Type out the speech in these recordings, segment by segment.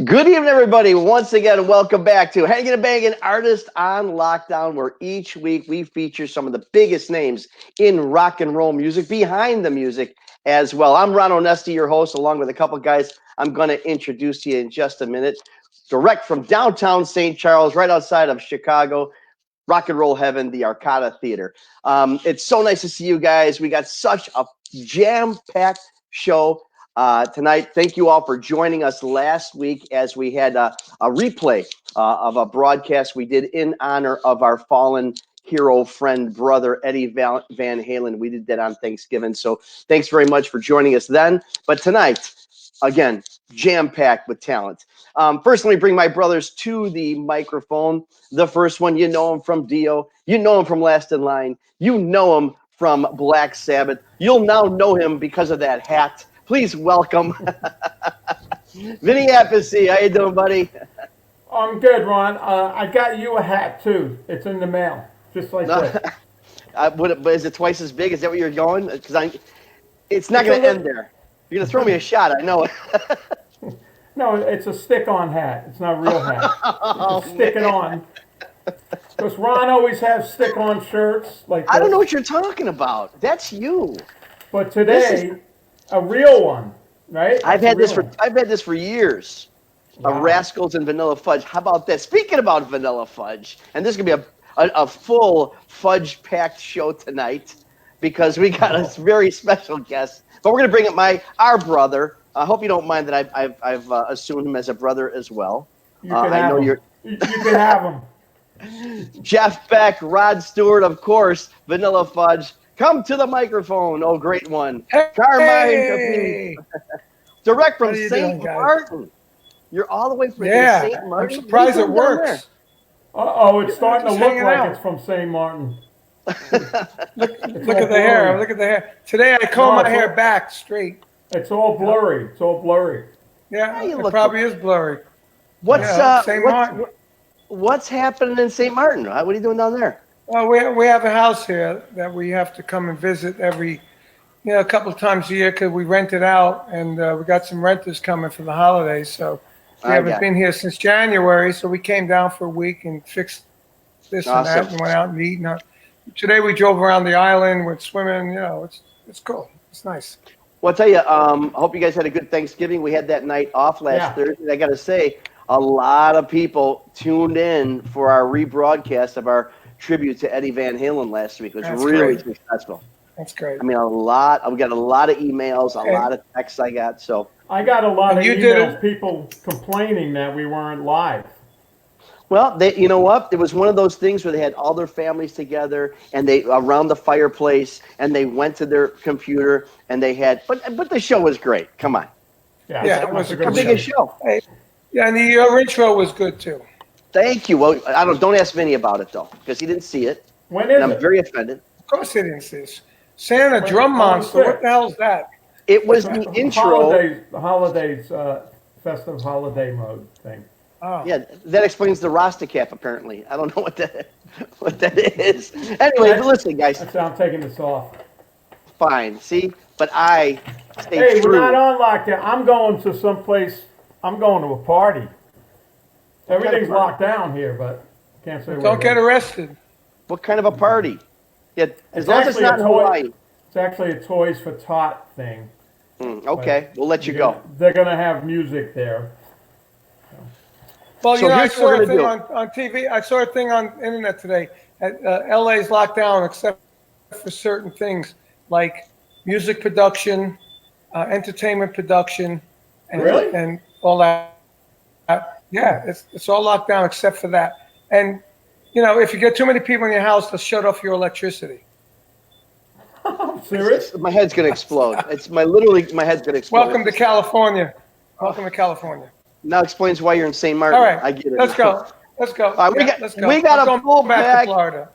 Good evening, everybody. Once again, welcome back to Hangin Bangin, Artist on Lockdown, where each week we feature some of the biggest names in rock and roll music, behind the music as well. I'm Ron Onesti, your host, along with a couple guys I'm going to introduce to you in just a minute. Direct from downtown St. Charles, right outside of Chicago, rock and roll heaven, the Arcada Theater. It's so nice to see you guys. We got such a jam-packed show tonight. Thank you all for joining us last week as we had a replay of a broadcast we did in honor of our fallen hero, friend, brother, Eddie Van Halen. We did that on Thanksgiving. So thanks very much for joining us then. But tonight, again, jam-packed with talent. First, let me bring my brothers to the microphone. The first one, you know him from Dio. You know him from Last in Line. You know him from Black Sabbath. You'll now know him because of that hat. Please welcome Vinny Appice. How you doing, buddy? I'm good, Ron. I got you a hat, too. It's in the mail, just like this. But is it twice as big? Is that where you're going? Because it's not going to end there. You're going to throw me a shot. I know it. No, it's a stick-on hat. It's not a real hat. You can stick it on. Because Ron always has stick-on shirts like this. I don't know what you're talking about. That's you. But today, a real one, right? I've had this for years. Wow. Rascals and Vanilla Fudge. How about that? Speaking about Vanilla Fudge, and this is gonna be a full fudge-packed show tonight because we got a very special guest. But we're gonna bring up our brother. I hope you don't mind that I've assumed him as a brother as well. You can have him. You can have him. Jeff Beck, Rod Stewart, of course, Vanilla Fudge. Come to the microphone, oh great one. Hey! Direct from St. Martin. You're all the way from St. Martin? I'm surprised it works. Uh-oh, it's starting to look like it's from St. Martin. Look at the hair. Look at the hair. Today I combed my hair back straight. It's all blurry. It's all blurry. Yeah, it probably is blurry. What's happening in St. Martin? What are you doing down there? Well, we have a house here that we have to come and visit a couple of times a year because we rent it out, and we got some renters coming for the holidays. So we haven't been here since January, so we came down for a week and fixed this and that and went out and eat. Today we drove around the island, went swimming. It's cool. It's nice. Well, I'll tell you, I hope you guys had a good Thanksgiving. We had that night off last Thursday. I got to say, a lot of people tuned in for our rebroadcast of our tribute to Eddie Van Halen last week. It was really successful. That's great. I mean, we got a lot of emails, a lot of texts I got. So I got a lot of emails, people complaining that we weren't live. Well, you know what? It was one of those things where they had all their families together and they around the fireplace, and they went to their computer and they had. But the show was great. Come on. Yeah, it was a good show. Hey, yeah, and your intro was good too. Thank you. Well, don't ask Vinny about it though, because he didn't see it. When is it? I'm very offended. Of course he didn't see it. Santa Drum Monster. What the hell is that? It was the intro. The holidays, festive holiday mode thing. Oh. Yeah, that explains the Rasta cap. Apparently, I don't know what that is. Anyway, listen, guys. I'm taking this off. Fine. See, but I stay Hey, true. we're not on lockdown. I'm going to someplace. I'm going to a party. Everything's locked down here, but can't say. Don't get arrested. What kind of a party? Yeah, as long as it's actually not in Hawaii. It's actually a Toys for Tot thing. Okay, we'll let you go. They're going to have music there. Well, So I here's saw what a we're thing gonna on TV. I saw a thing on internet today. LA's locked down except for certain things like music production, entertainment production, and all that. Yeah, it's all locked down except for that. And if you get too many people in your house, they'll shut off your electricity. Serious? My head's gonna explode. My head's gonna explode. Welcome to California. Welcome to California. Now explains why you're in St. Martin. All right, I get it. Let's go. Let's go. All right, Let's go. We got a full back to bag. Florida.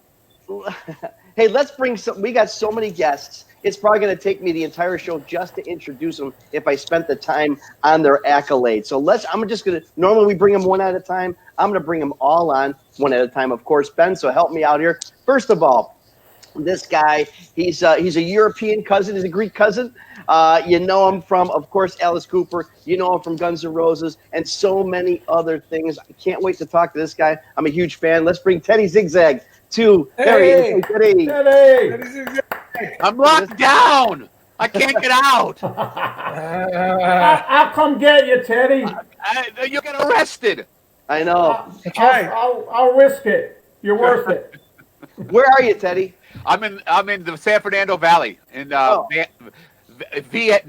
Hey, let's bring some. We got so many guests. It's probably going to take me the entire show just to introduce them if I spent the time on their accolades. So I'm just going to, normally we bring them one at a time. I'm going to bring them all on one at a time, of course. Ben, so help me out here. First of all, This guy, he's a European cousin. He's a Greek cousin. You know him from, of course, Alice Cooper. You know him from Guns N' Roses and so many other things. I can't wait to talk to this guy. I'm a huge fan. Let's bring Teddy Zigzag to Hey, Teddy. Teddy. I'm locked down. I can't get out. I'll come get you, Teddy. You'll get arrested. I know. I'll risk it. You're worth it. Where are you, Teddy? I'm in the San Fernando Valley in Viet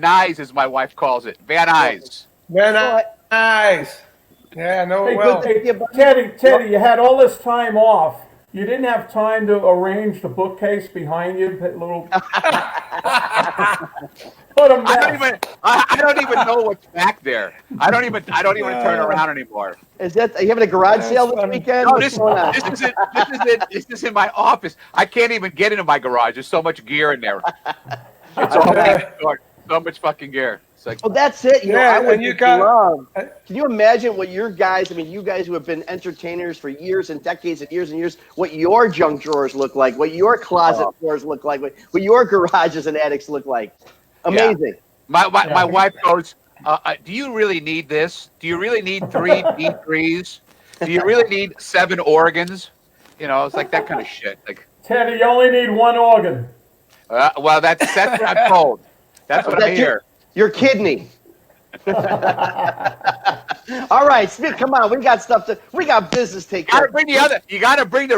Nuys, as my wife calls it. Van Nuys. Van Nuys. Yeah, no, Hey, well. Teddy, you had all this time off. You didn't have time to arrange the bookcase behind you, that little. I don't even know what's back there. I don't even turn around anymore. Are you having a garage sale this weekend? No, this is in my office. I can't even get into my garage. There's so much gear in there. It's all so much fucking gear. It's like, well, that's it. Yeah, I would and you love. Can you imagine what your guys? I mean, you guys who have been entertainers for years and decades and years, what your junk drawers look like, what your closet doors look like, what your garages and attics look like. Amazing. Yeah. My wife goes, do you really need this? Do you really need 3 D3s? Do you really need 7 organs? You know, it's like that kind of shit. Like, Teddy, you only need 1 organ. well, that's what I'm told. That's what I hear. Your kidney. All right, Smith, come on. We got business to take care of. You got to bring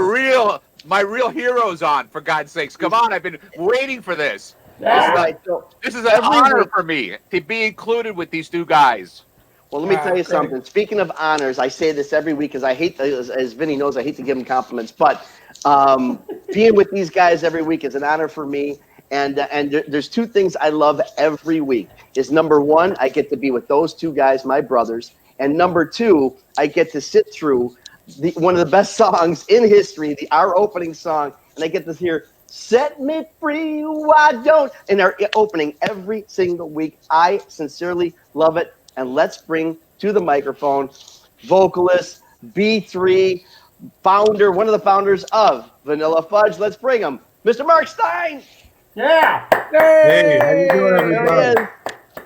my real heroes on, for God's sakes. Come on, I've been waiting for this. This is an honor for me to be included with these 2 guys. Well, let me tell you something. Speaking of honors, I say this every week because I hate, as Vinny knows, I hate to give him compliments. But being with these guys every week is an honor for me. And there's 2 things I love every week. Is number 1, I get to be with those 2 guys, my brothers. And number 2, I get to sit through one of the best songs in history, our opening song. And I get to hear "Set Me Free, Why Don't," in our opening every single week. I sincerely love it. And let's bring to the microphone vocalist, B3, founder, one of the founders of Vanilla Fudge. Let's bring him, Mr. Mark Stein. Yeah. Hey, how you doing, everybody?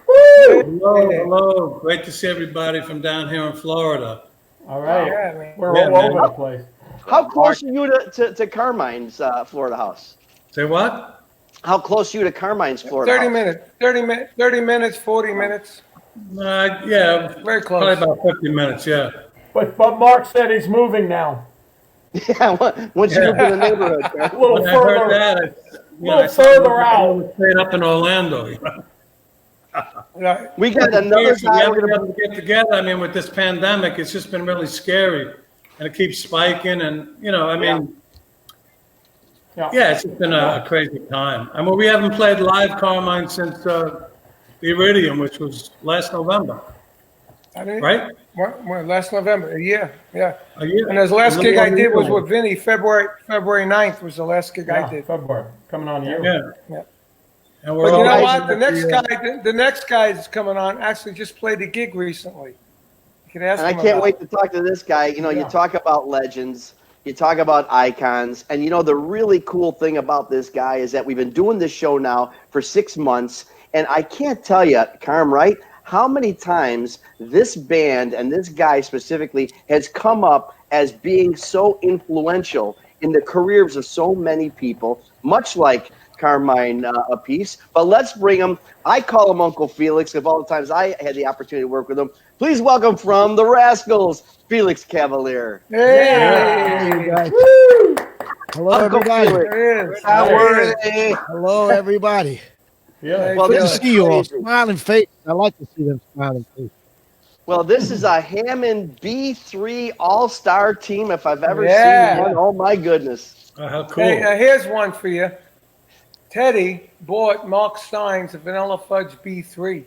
Woo! Hello. Great to see everybody from down here in Florida. All right. Yeah, we're all over the place. How close are you to Carmine's Florida house? Say what? How close are you to Carmine's Florida 30 house? minutes. 30 minutes, 40 minutes. Yeah, Very close. probably about 50 minutes, yeah. But Mark said he's moving now. Yeah, once you move in the neighborhood. A little When I heard further. that, Little further out. Stayed up in Orlando. Right. We got another guy. We're going to get together. I mean, with this pandemic, it's just been really scary. And it keeps spiking. And, it's just been a crazy time. I mean, we haven't played live Carmine since the Iridium, which was last November. Right? Well, last November, a year, yeah. A year. And the last gig I did was year. with Vinny. February 9th was the last gig I did. February. Coming on you. Yeah. And But you know what? The next guy that's coming on actually just played a gig recently. You can ask And I him can't about wait to talk to this guy. You talk about legends, you talk about icons, and the really cool thing about this guy is that we've been doing this show now for 6 months, and I can't tell you, Carm, right, how many times this band and this guy specifically has come up as being so influential in the careers of so many people, much like Carmine Appice. But let's bring him. I call him Uncle Felix of all the times I had the opportunity to work with him. Please welcome from the Rascals, Felix Cavaliere. Hey, guys. Hello, Uncle everybody. Felix. How are you? Hello, everybody. Yeah. Well, Good to this is see you all. crazy. Smiling face. I like to see them smiling face. Well, this is a Hammond B3 all-star team if I've ever Yeah. seen one. Oh, my goodness. how cool. Hey, here's one for you. Teddy bought Mark Stein's Vanilla Fudge B3.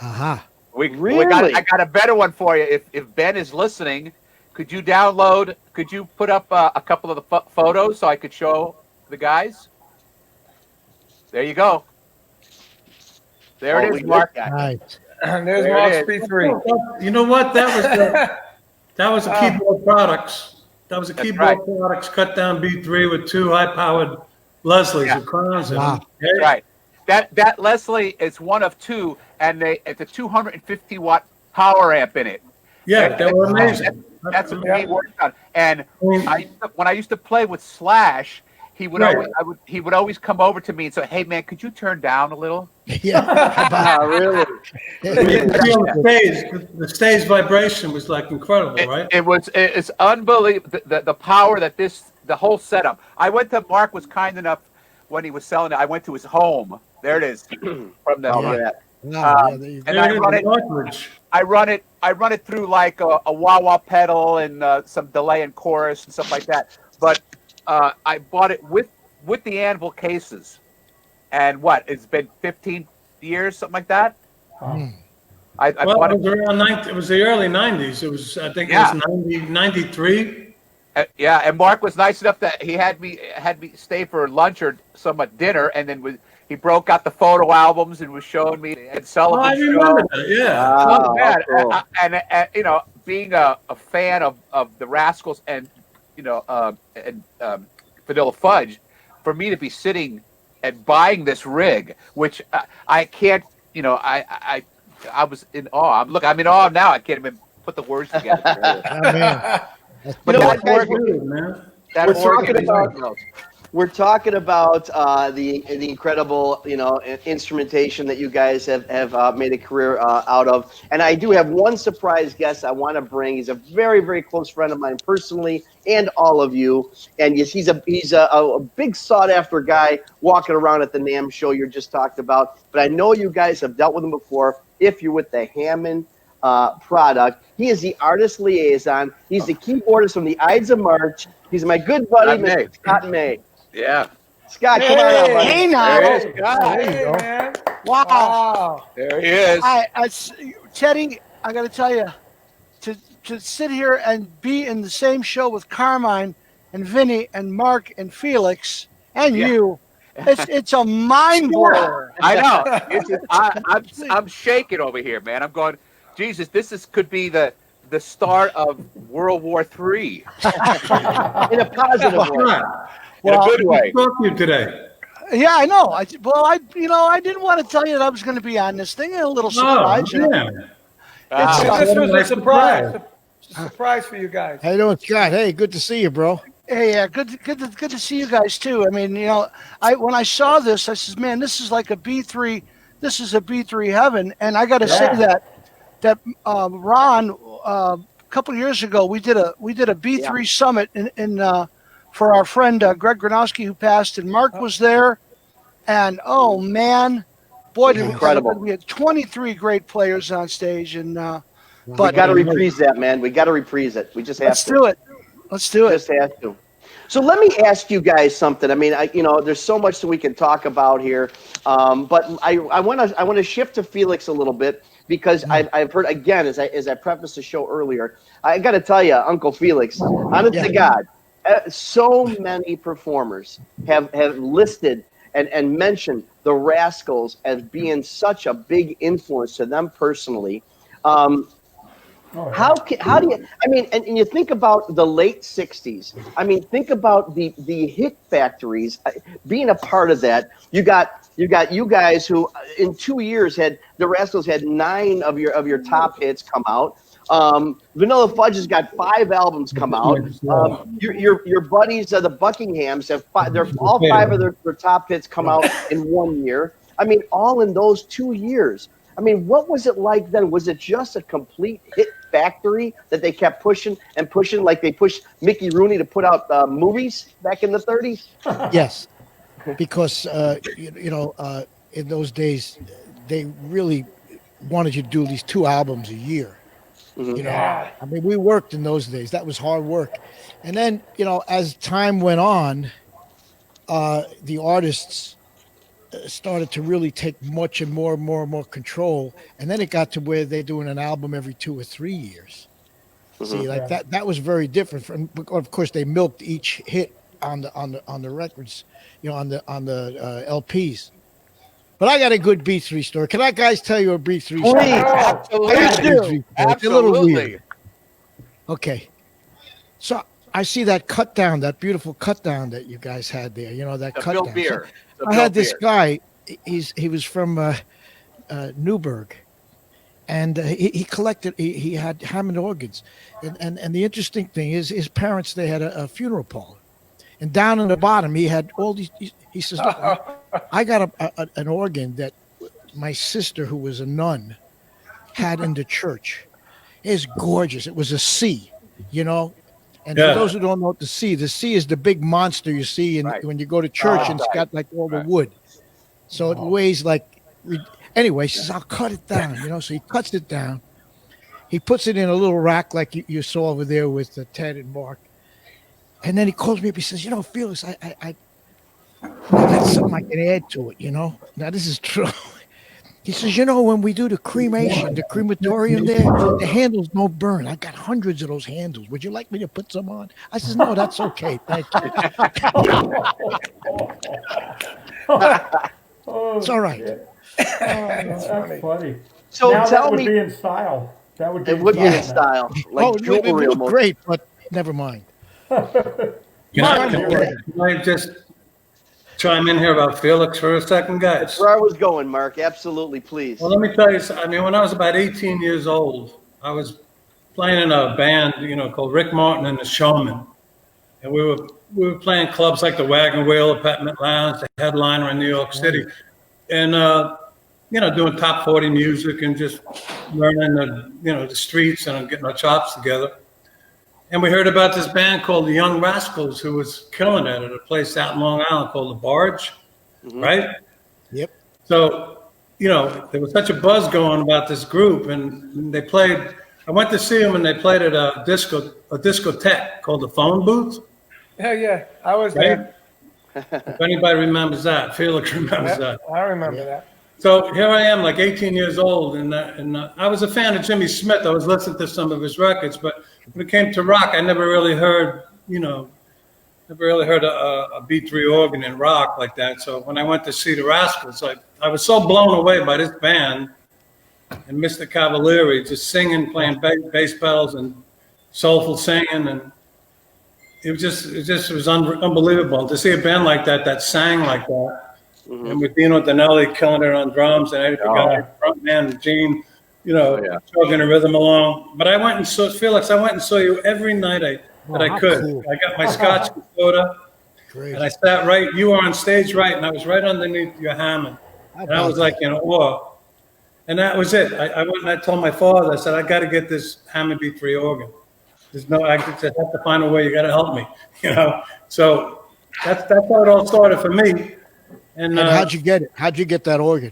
Aha. Really? I got a better one for you. If Ben is listening, could you put up a couple of the photos so I could show the guys? There you go. There it is, Mark. Nice. There's There Mark's it is. B3. You know what? That was a Keyboard Products. That was a That's Keyboard right. Products cut down B3 with 2 high-powered Leslie's, who crowns him. Wow. Okay? Right. That Leslie is one of two, and it's a 250-watt power amp in it. Yeah, they were amazing. That's what he worked on. And when I used to play with Slash, he would always come over to me and say, "Hey man, could you turn down a little?" Yeah. Really? The stage vibration was like incredible, right? It's unbelievable the power that the whole setup. Mark was kind enough when he was selling it. I went to his home. There it is from the and I run it through like a wah-wah pedal and some delay and chorus and stuff like that. But I bought it with the Anvil cases, and it's been 15 years, something like that. I bought it was around it was the early 90s. It was, I think, it was 93. And Mark was nice enough that he had me stay for lunch or some dinner, and then he broke out the photo albums and was showing me Ed Sullivan I remember that. Yeah. Oh man, cool. and being a fan of the Rascals and Vanilla Fudge, for me to be sitting and buying this rig, which I can't, I was in awe. I'm in awe now. I can't even put the words together. But that guys, we're talking about the incredible instrumentation that you guys have made a career out of, and I do have one surprise guest I want to bring. He's a very, very close friend of mine personally, and all of you. And yes, he's a big sought after guy walking around at the NAMM show you just talked about. But I know you guys have dealt with him before. If you're with the Hammond product, he is the artist liaison. He's the keyboardist from the Ides of March. He's my good buddy, Mr. Scott May. Yeah. Scott, come on out, buddy. Hey now. Hey, man. Wow. There he is. Teddy, I got to tell you, to sit here and be in the same show with Carmine and Vinny and Mark and Felix and you, it's a mind blower. I know. I'm shaking over here, man. I'm going, Jesus, could be the start of World War III. In a positive way. In a good way. Talk to you today. Yeah, I know. I didn't want to tell you that I was going to be on this thing. A little surprise. Oh, yeah. This was a surprise. It's a surprise for you guys. How you doing, Scott? Hey, good to see you, bro. Hey, yeah, good to see you guys too. I mean, when I saw this, I said, man, this is like a B3. This is a B3 heaven. And I got to say that Ron, a couple of years ago, we did a B3 summit in for our friend Greg Gronowski, who passed, and Mark was there. And oh man, boy, did incredible. We had 23 great players on stage, and but we got to reprise that, man. We got to reprise it. We just have to. Let's do it. Just have to. So let me ask you guys something. I mean, there's so much that we can talk about here, but I want to shift to Felix a little bit, because I've heard, again, as I prefaced the show earlier, I got to tell you, Uncle Felix, honest to God, so many performers have listed and mentioned the Rascals as being such a big influence to them personally. How do you? I mean, and you think about the late '60s. I mean, think about the hit factories. Being a part of that, you got you guys who in 2 years the Rascals had 9 of your top hits come out. Vanilla Fudge has got 5 albums come out. Your buddies, the Buckinghams, have all 5 of their top hits come out in 1 year. I mean, all in those 2 years. I mean, what was it like then? Was it just a complete hit factory that they kept pushing and pushing, like they pushed Mickey Rooney to put out movies back in the 30s? Yes, because in those days they really wanted you to do these 2 albums a year. Mm-hmm. I mean, we worked in those days. That was hard work. And then, as time went on, the artists started to really take much and more control, and then it got to where they're doing an album every 2 or 3 years. Mm-hmm. See, like that was very different. Of course, they milked each hit on the records, on the LPs. But I got a good B3 story. Can I guys tell you a B3 story? Absolutely. It's a little weird. Okay. So I see that cut down, that beautiful cut down that you guys had there. You know, that The cut Bill down. Beer. The I Bill had this Beer. guy. He was from Newburgh, and he collected. He had Hammond organs, and the interesting thing is his parents, they had a funeral parlor, and down in the bottom he had all these. He says, "Look, I got an organ that my sister, who was a nun, had in the church. It's gorgeous. It was a C, you know." And Yeah. for those who don't know what the C is the big monster you see when you go to church, and it's got like all the wood. So it weighs like, anyway, he says, I'll cut it down, you know. So he cuts it down. He puts it in a little rack like you saw over there with Ted and Mark. And then he calls me up. He says, you know, Felix, I got something I can add to it, you know. Now, this is true. He says, you know, when we do the cremation, the crematorium there, the handles don't burn. I got hundreds of those handles. Would you like me to put some on? I says, no, that's okay. Thank you. It's all right. That's funny. So now tell that would me, be in style. That would be it would be in in style, like it jewelry looked almost. great, but never mind. Can I just chime in here about Felix for a second, guys? That's where I was going, Mark. Absolutely, please. Well, let me tell you, I mean, when I was about 18 years old, I was playing in a band, you know, called Rick Martin and the Showmen. And we were playing clubs like the Wagon Wheel, the Peppermint Lounge, the Headliner in New York City. And, you know, doing top 40 music and just learning the streets and getting our chops together. And we heard about this band called the Young Rascals who was killing it at a place out in Long Island called The Barge, right? Yep. So, you know, there was such a buzz going about this group, and they played. I went to see them, and they played at a discotheque called the Phone Booth. Yeah, I was Right? there. If anybody remembers that, Felix remembers that. I remember that. So here I am, like 18 years old, and I was a fan of Jimmy Smith. I was listening to some of his records, but when it came to rock, I never really heard, a B3 organ in rock like that. So when I went to see the Rascals, I was so blown away by this band and Mr. Cavaliere just singing, playing bass pedals and soulful singing, and it was unbelievable to see a band like that sang like that. And with Dino Danelli killing it on drums, and Eddie Pagani, front man, Gene, chugging the rhythm along. But I went and saw Felix. I went and saw you every night that I could. Cool. I got my Scotch and soda, and I sat right. You were on stage right, and I was right underneath your Hammond, and I was like in awe. And that was it. I went and I told my father. I said, I got to get this Hammond B3 organ. I just have to find a way. You got to help me, So that's how it all started for me. And how'd you get it? How'd you get that organ?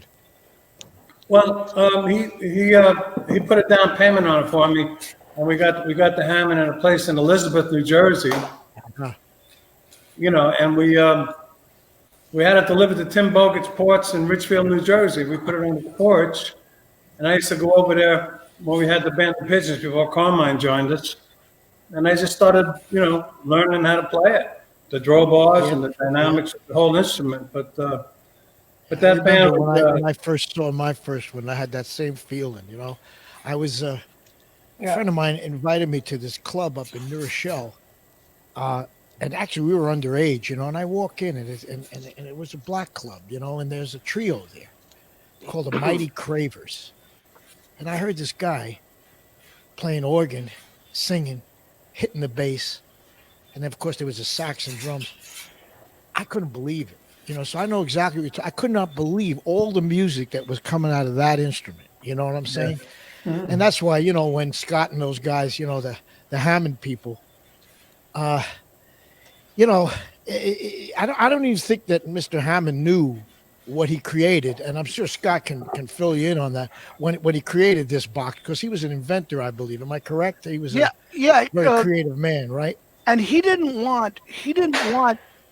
Well, he put a down payment on it for me, and we got the Hammond in a place in Elizabeth, New Jersey. And we had it delivered to Tim Bogart's Ports in Richfield, New Jersey. We put it on the porch, and I used to go over there when we had the band of Pigeons before Carmine joined us, and I just started, learning how to play it. The drawbars and the dynamics of the whole instrument, but that band. When I first saw my first one, I had that same feeling. I was a friend of mine invited me to this club up in New Rochelle, and actually we were underage, and I walk in and it was a black club, and there's a trio there called the Mighty Cravers, and I heard this guy playing organ, singing, hitting the bass. And then, of course, there was a sax and drums. I couldn't believe it, so I know exactly what I could not believe all the music that was coming out of that instrument. You know what I'm saying? Yeah. And that's why, when Scott and those guys, the Hammond people, I don't even think that Mr. Hammond knew what he created, and I'm sure Scott can fill you in on that when he created this box, because he was an inventor, I believe. Am I correct? He was a very creative man, right? And he didn't want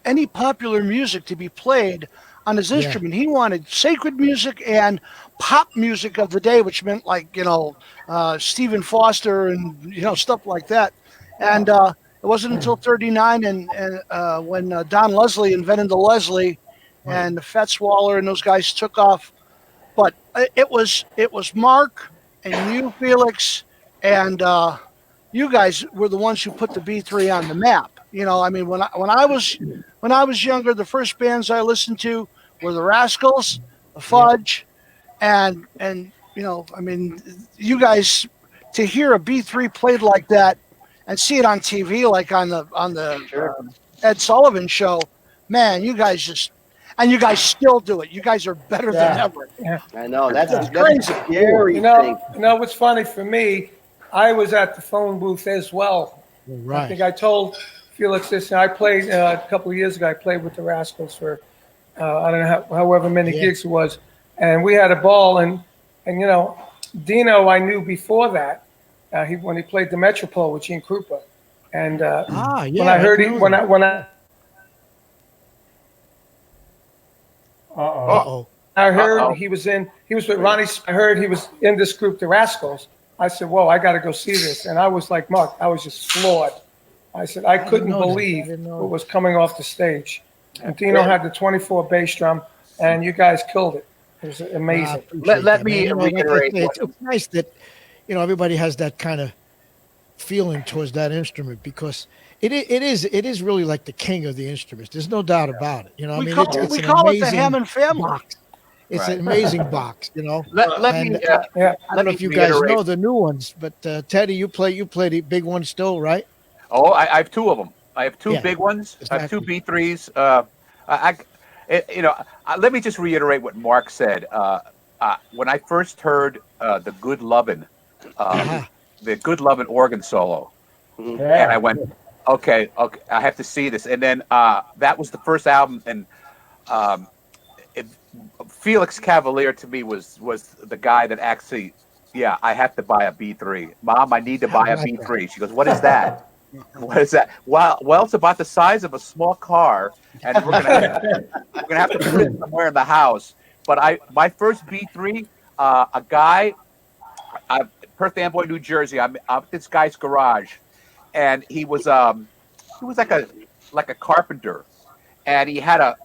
any popular music to be played on his instrument. He wanted sacred music and pop music of the day, which meant like Stephen Foster and stuff like that. And it wasn't until '39 and when Don Leslie invented the Leslie, and the Fats Waller and those guys took off. But it was Mark and you, Felix, and you guys were the ones who put the B3 on the map. You know, I mean, when I was younger, the first bands I listened to were the Rascals, the Fudge, and you know, I mean, you guys, to hear a B3 played like that and see it on TV, like on the Ed Sullivan show, man, you guys still do it. You guys are better than ever. I know that's crazy. scary. You know what's funny for me? I was at the phone booth as well. Right. I think I told Felix this. I played a couple of years ago. I played with the Rascals for I don't know however many gigs it was, and we had a ball. And you know, Dino I knew before that. When he played the Metropole with Gene Krupa, and when I heard I heard he was with Ronnie. I heard he was in this group, the Rascals. I said, "Whoa, I got to go see this." And I was like, "Mark, I was just floored." I said, "I couldn't believe what was coming off the stage." And Dino had the 24 bass drum, and you guys killed it. It was amazing. Let me reiterate. It's nice that everybody has that kind of feeling towards that instrument, because it is really like the king of the instruments. There's no doubt about it. We call it the Hammond family. Box. It's an amazing box, Let me. I don't know if you guys know the new ones, but Teddy, you play the big ones still, right? Oh, I have two of them. I have two big ones. Exactly. I have two B3s. Let me just reiterate what Mark said. When I first heard the Good Lovin', the Good Lovin' organ solo, and I went, okay, I have to see this. And then that was the first album, and Felix Cavaliere to me was the guy that actually, I have to buy a B3. Mom, I need to buy a B3. She goes, what is that? What is that? Well, it's about the size of a small car, and we're gonna have to put it somewhere in the house. But my first B3, a guy, Perth Amboy, New Jersey. I'm at this guy's garage, and he was like a carpenter, and he had a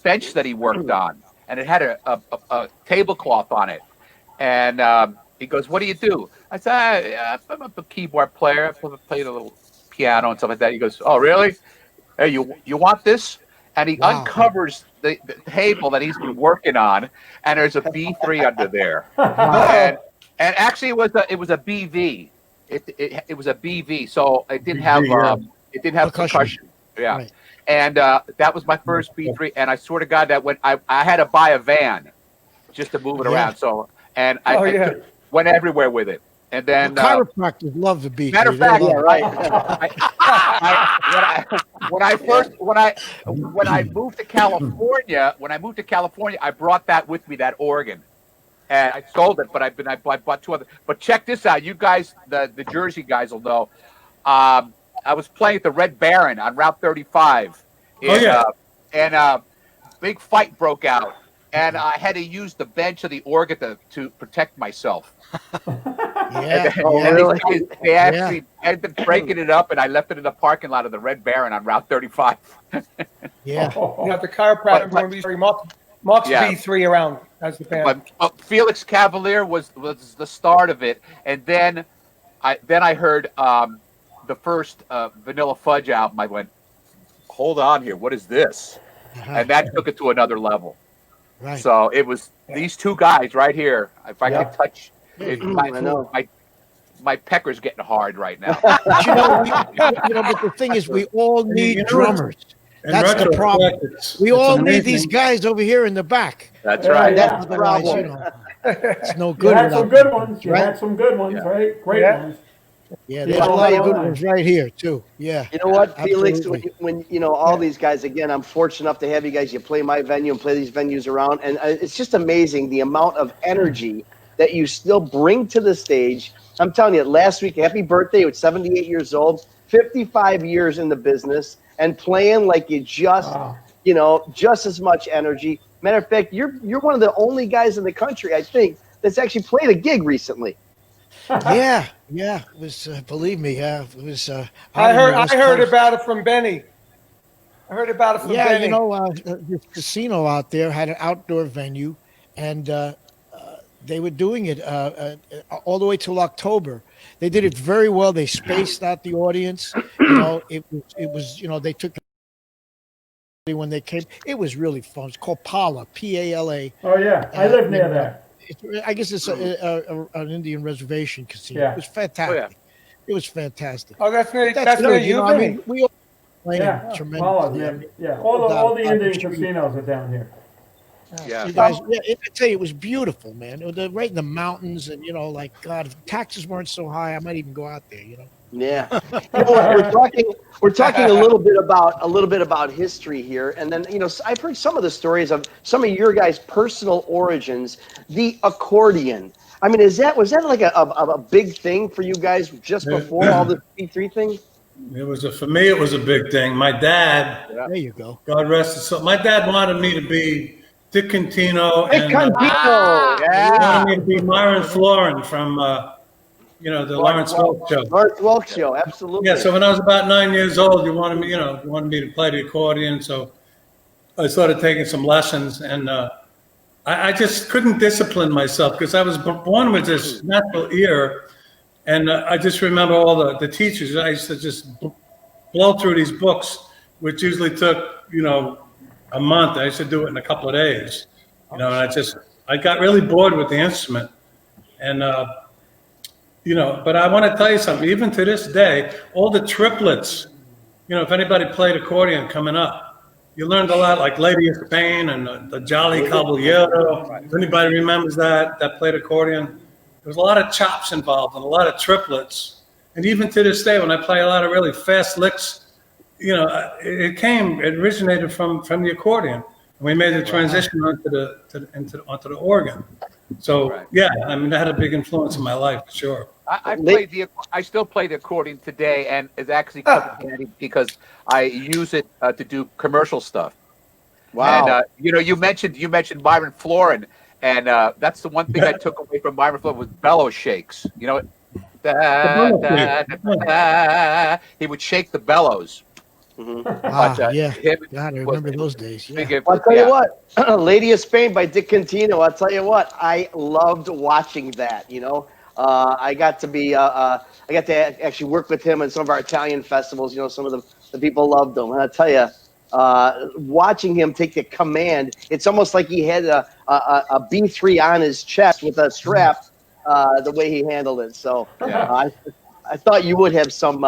bench that he worked on, and it had a tablecloth on it, and he goes, "What do you do?" I said, "I'm a keyboard player. I play the little piano and stuff like that." He goes, "Oh, really? Hey, you want this?" And he uncovers the table that he's been working on, and there's a B3 under there. And actually, it was a BV. It was a BV, so it didn't have percussion. Yeah, right. And that was my first B3. And I swear to God that when I had to buy a van just to move it around. So I went everywhere with it. And then chiropractors love the B3. Matter of fact, when I moved to California, I brought that with me, that organ, and I sold it. But I bought two other. But check this out, you guys, the Jersey guys will know. I was playing at the Red Baron on Route 35, and big fight broke out, and I had to use the bench of the organ to protect myself. They actually had been breaking it up, and I left it in the parking lot of the Red Baron on Route 35. The chiropractor when we Mark's B3 around as the band. But Felix Cavaliere was the start of it, and then I heard the first Vanilla Fudge album. I went, hold on here, what is this? And that took it to another level. Right. So it was these two guys right here. If I could touch. My pecker's getting hard right now. But the thing is, we all need drummers. That's the problem. We all need these guys over here in the back. That's right. That's the problem. It's no good. You had some good ones. You had some good ones, right? Great ones. Yeah, there's a lot of good ones right here too. Yeah. You know what, Felix? When all these guys, again, I'm fortunate enough to have you guys. You play my venue and play these venues around, and it's just amazing the amount of energy that you still bring to the stage. I'm telling you, last week, happy birthday, you were 78 years old, 55 years in the business, and playing like you just as much energy. Matter of fact, you're one of the only guys in the country, I think, that's actually played a gig recently. Yeah. It was, believe me, it was. I heard about it from Benny. Benny. This casino out there had an outdoor venue, and they were doing it all the way till October. They did it very well. They spaced out the audience. It was they took when they came. It was really fun. It's called Pala, Pala. Oh yeah, I live near that. I guess it's an Indian reservation casino. Yeah. It was fantastic. Oh, yeah. It was fantastic. Oh, that's near good, you, I Vinny? mean, we all playing Yeah, tremendously. Paula, I mean, yeah. All the I'm Indian sure you- casinos are down here. Yeah. You guys, I tell you, it was beautiful, man. It was right in the mountains, and like God, if taxes weren't so high, I might even go out there. Yeah, we're talking a little bit about history here, and then I've heard some of the stories of some of your guys' personal origins. The accordion. I mean, was that like a big thing for you guys just before all the P3 thing? For me, it was a big thing. My dad, There you go. God rest his soul. My dad wanted me to be Dick Contino Hey, and Contino! he wanted me to be Myron Florin from the Lawrence Welk show. Lawrence Welk show, absolutely. Yeah, so when I was about 9 years old, you wanted me to play the accordion. So I started taking some lessons, and I just couldn't discipline myself because I was born with this natural ear, and I just remember all the teachers. I used to just blow through these books, which usually took a month. I used to do it in a couple of days, and I got really bored with the instrument, and. But I want to tell you something. Even to this day, all the triplets, if anybody played accordion coming up, you learned a lot, like Lady of Spain and the Jolly Caballero. If anybody remembers that played accordion, there was a lot of chops involved and a lot of triplets. And even to this day, when I play a lot of really fast licks, it originated from the accordion. And we made the transition onto the organ. So yeah, I mean, that had a big influence in my life for sure. I still play the accordion today, and it actually comes in handy because I use it to do commercial stuff. Wow. And you mentioned Myron Florin, and that's the one thing I took away from Myron Florin was bellow shakes. He would shake the bellows. Yeah. God, I remember those days. Yeah. I'll tell you what, Lady of Spain by Dick Contino. I'll tell you what, I loved watching that. I got to actually work with him in some of our Italian festivals. Some of the people loved him, and I tell you, watching him take the command, it's almost like he had a B3 on his chest with a strap. The way he handled it. So I thought you would have some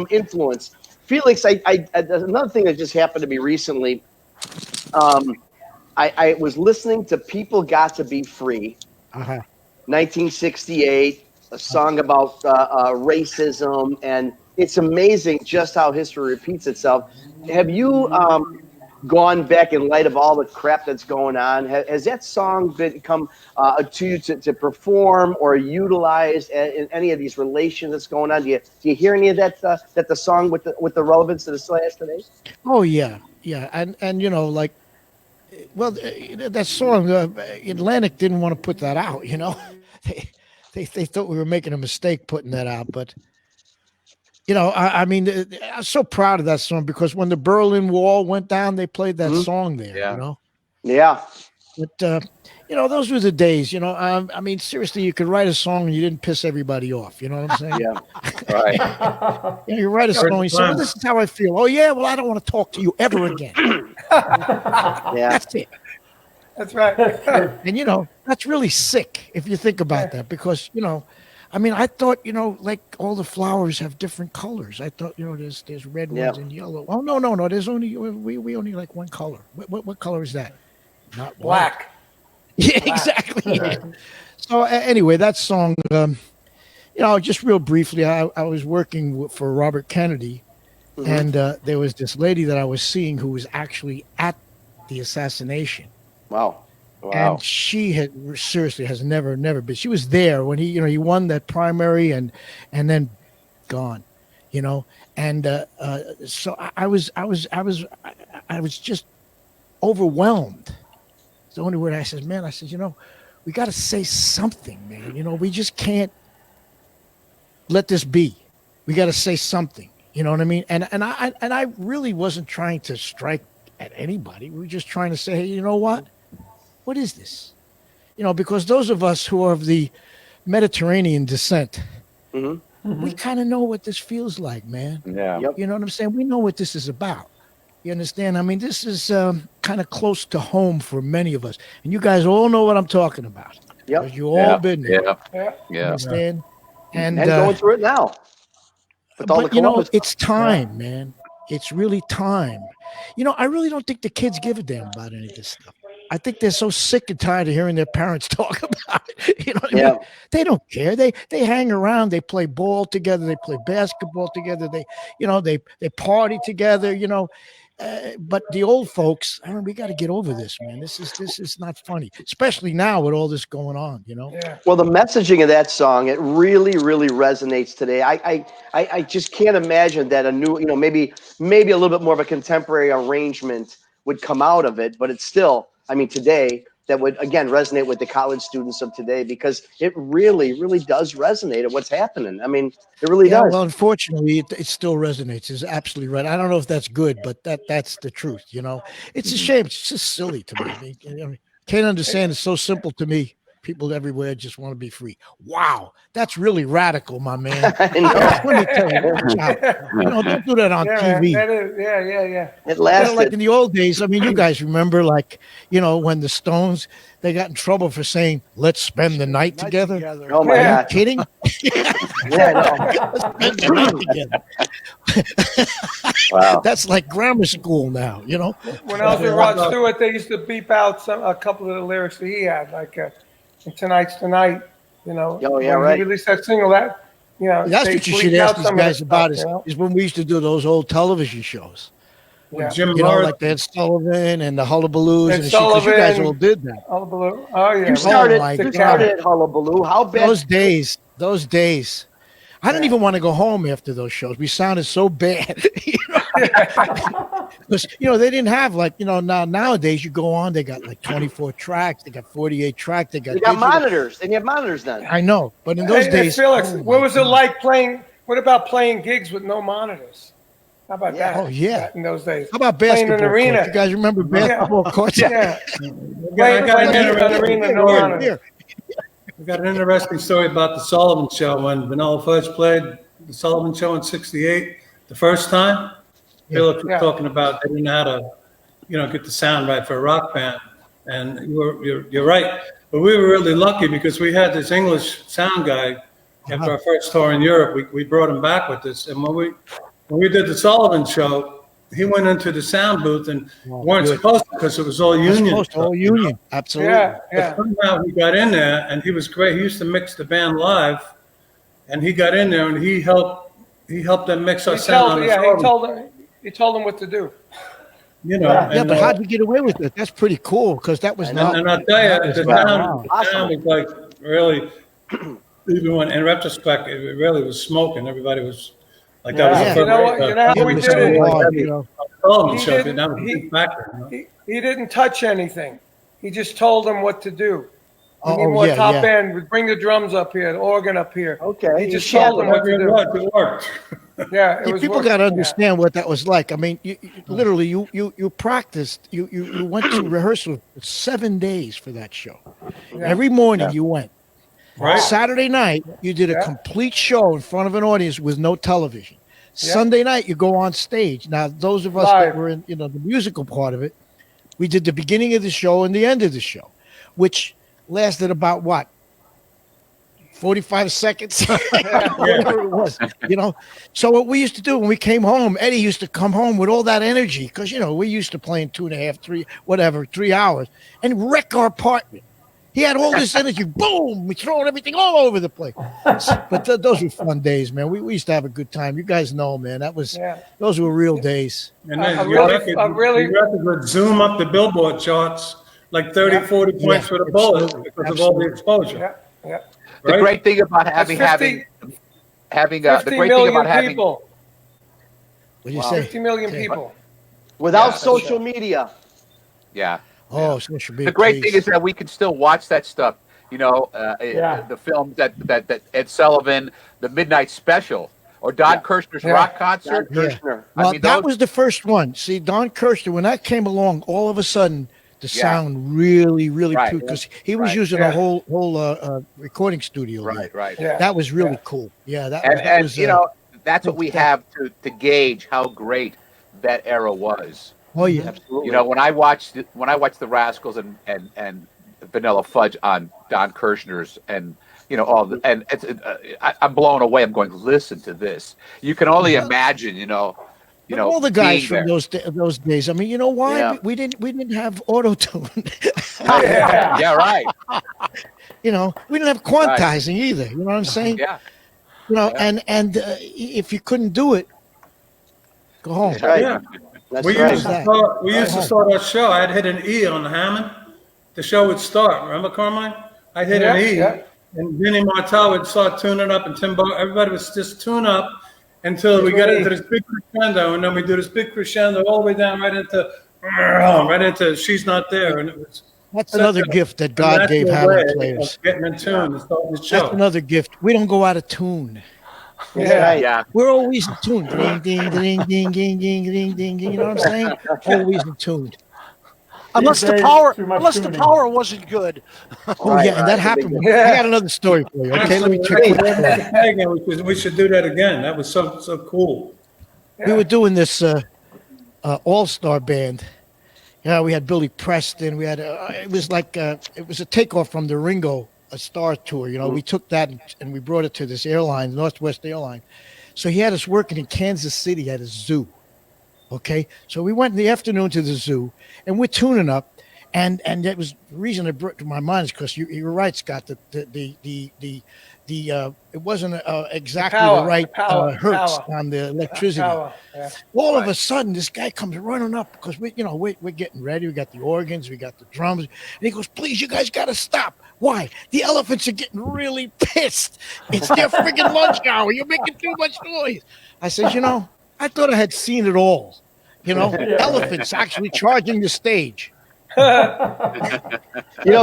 influence. Felix, another thing that just happened to me recently, I was listening to People Got to Be Free, 1968, a song about racism, and it's amazing just how history repeats itself. Have you gone back in light of all the crap that's going on? Has that song come to you to perform or utilize in any of these relations that's going on? Do you hear any of that the song with the relevance that it still has today? Oh yeah, and that song Atlantic didn't want to put that out. They thought we were making a mistake putting that out, but. I mean, I'm so proud of that song because when the Berlin Wall went down, they played that song there. Yeah. Yeah. But those were the days. I mean, seriously, you could write a song and you didn't piss everybody off. You know what I'm saying? Yeah. Right. You write a song and you say, well, "This is how I feel." Oh yeah, well, I don't want to talk to you ever again. Yeah. That's it. That's right. And that's really sick if you think about that because I mean, I thought, like all the flowers have different colors. I thought, there's red ones and yellow. Oh, no. There's only, we only like one color. What color is that? Not Black. Yeah, exactly. Yeah. So anyway, that song, just real briefly, I was working for Robert Kennedy and there was this lady that I was seeing who was actually at the assassination. Wow. And she has never been. She was there when he won that primary and then gone, And so I was just overwhelmed. It's the only word I said, man. I said, we got to say something, man. We just can't let this be. We got to say something. You know what I mean? And I really wasn't trying to strike at anybody. We were just trying to say, hey, you know what? What is this? because those of us who are of the Mediterranean descent, Mm-hmm. we kind of know what this feels like, man. Yeah. Yep. You know what I'm saying? We know what this is about. You understand? I mean, this is kind of close to home for many of us. And you guys all know what I'm talking about. Yep. 'Cause you all been there. Yeah. Yeah. You Yeah. understand? And going through it now. With all the but, Columbus it's time, man. It's really time. I really don't think the kids give a damn about any of this stuff. I think they're so sick and tired of hearing their parents talk about it. You know what I mean? They don't care. They hang around. They play ball together. They play basketball together. They party together. But the old folks, we got to get over this, man. This is not funny, especially now with all this going on. Yeah. Well, the messaging of that song, it really, really resonates today. I just can't imagine that a new, maybe a little bit more of a contemporary arrangement would come out of it, but it's still, today that would again resonate with the college students of today, because it really, really does resonate at what's happening. It really does. Well, unfortunately, it still resonates. It's absolutely right. I don't know if that's good, but that's the truth. It's a shame. It's just silly to me. Can't understand. It's so simple to me. People everywhere just want to be free. Wow, that's really radical, my man. I know. Let me tell you, watch out. Don't do that on TV. That is, yeah. It lasted. Like in the old days. You guys remember, when the Stones, they got in trouble for saying, "Let's spend the night together." Oh my Are you God. kidding? Spend the night together. Wow. That's like grammar school now. When I was with Rod Stewart, they used to beep out a couple of the lyrics that he had, like "Tonight's Tonight." Oh, yeah, when right. he released that single, that's That's what you should ask these guys about is when we used to do those old television shows. Yeah. Jim You know, Morrison. like they had Sullivan and the Hullabaloos Ed and shit, 'cause you guys Sullivan. all did that. Hullabaloo. Oh yeah. You started, my you God. started at Hullabaloo. How bad? Those days. I didn't even want to go home after those shows. We sounded so bad. Because, they didn't have nowadays you go on, they got like 24 tracks, they got 48 tracks, they got You got digital. monitors. And you have monitors then. I know, but in those Hey, days, Felix, oh what my was it God. like playing? What about playing gigs with no monitors? How about that? Oh, yeah. In those days. How about Playing in basketball an arena. courts? You guys remember basketball courts? Yeah. I Playing got an in an interesting arena, no story. monitor. Here. I got an interesting story about the Sullivan Show. When Vanilla Fudge played the Sullivan Show in '68, the first time, Felix was Yeah. talking about they didn't know how to, get the sound right for a rock band. And you're right. But we were really lucky because we had this English sound guy after our first tour in Europe. We brought him back with us. And when we did the Sullivan Show, he went into the sound booth and weren't good. supposed to because it was all union. Supposed to, all union. Absolutely. Yeah, But yeah. somehow he got in there and he was great. He used to mix the band live, and he got in there and he helped them mix our sound. On the Sullivan. He told them what to do. Yeah, and, but how'd you get away with it? That's pretty cool because that was not. and I'll tell you, the Wow. sound was like really, even when in retrospect, it really was smoking. Everybody was like, that was Yeah. the You know what? first You know how It we was did so it? hard. Sullivan He show, didn't- that was a he- big factor. He didn't touch anything. He just told them what to do. We need Oh, more yeah, top yeah. end. Bring the drums up here, the organ up here. Okay. He You just shadowed told them what Whatever to it do. was, it worked. Yeah, it was People working. got to Yeah. understand what that was like. I mean, you literally you practiced. You went to rehearsal 7 days for that show. Yeah. Every morning you went. Right? Saturday night you did a Yeah. complete show in front of an audience with no television. Yeah. Sunday night you go on stage. Now those of us Live. that were in the musical part of it, we did the beginning of the show and the end of the show, which lasted about what? 45 seconds, whatever it was, So what we used to do when we came home, Eddie used to come home with all that energy because, we used to playing 2.5, 3 hours and wreck our apartment. He had all this energy. Boom! We throwing everything all over the place. But those were fun days, man. We used to have a good time. You guys know, man. Those were real days. And I then really- your record would zoom up the Billboard charts like 30, 40 points for the bullet Absolutely. because of all the exposure. Yeah, yeah. The Right? great thing about having 50 the 50 great thing million about having people. What do you say? 50 million people. Without Yeah. social media. yeah. Oh, social media. The great please. thing is that we can still watch that stuff. Yeah. The films that Ed Sullivan, the Midnight Special, or Don Kirshner's Yeah. rock concert. Yeah. Kirshner. Well, I mean, that those- was the first one. See, Don Kirshner, when that came along, all of a sudden, the Yeah. sound really Right. because he was Right. using Yeah. a whole recording studio. there. Right. Yeah. That was really Yeah. cool. Yeah, that And was. you know, that's what that- we that- have to gauge how great that era was. Oh yeah, Absolutely. You know, when I watched the Rascals and Vanilla Fudge on Don Kirshner's and I'm blown away. I'm going, listen to this. You can only imagine, But all the guys being from there. those days. I mean, you know why Yeah. we didn't have auto tune. Yeah. Yeah, right. We didn't have quantizing either. You know what I'm saying? Yeah. And if you couldn't do it, go home. That's right. Yeah. That's We right. used to start our show. I'd hit an E on the Hammond. The show would start. Remember, Carmine? I'd hit an E, Yeah. and Vinnie Martel would start tuning up, and Timbo. Everybody was just tune up until we get into this big crescendo, and then we do this big crescendo all the way down right into She's Not There, and it was. That's another gift that God gave Halen players. Getting in tune and starting the That's show. another gift. We don't go out of tune. Yeah. Yeah. We're always in tune. Ding, ding, ding, ding, ding, ding, ding, ding. You know what I'm saying? Always in tune. Unless the days, power, too much unless the tuning. wasn't good. Oh yeah, and that happened. I got another story for you. Okay, let me check. We should do that again. That was so cool. We were doing this all-star band. We had Billy Preston. We had it was like it was a takeoff from the Ringo Star tour. We took that and we brought it to this airline, Northwest Airline. So he had us working in Kansas City at a zoo. Okay, so we went in the afternoon to the zoo, and we're tuning up, and that was the reason it brought to my mind is because you were right, Scott. It wasn't exactly the right hertz on the electricity. Power. Yeah. All of a sudden, this guy comes running up because we're getting ready. We got the organs, we got the drums, and he goes, "Please, you guys got to stop. Why? The elephants are getting really pissed. It's their friggin' lunch hour. You're making too much noise." I said, I thought I had seen it all. Elephants actually charging the stage.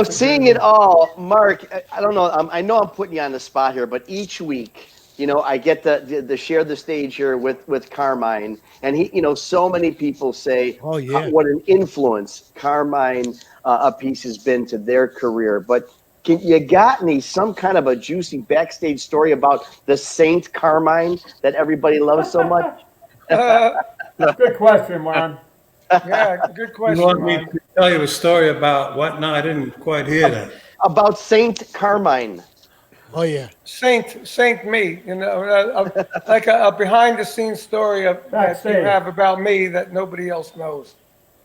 Seeing it all, Mark. I don't know. I know I'm putting you on the spot here, but each week, I get the share the stage here with Carmine, and he, so many people say, "Oh yeah, what an influence Carmine a piece has been to their career." But you got some kind of a juicy backstage story about the Saint Carmine that everybody loves so much? Good question, Ron. Yeah, good You question. want me Ron. to tell you a story about what? No, I didn't quite hear that. About Saint Carmine. oh yeah." Saint me, like a behind the scenes story that you Backstage. have about me that nobody else knows.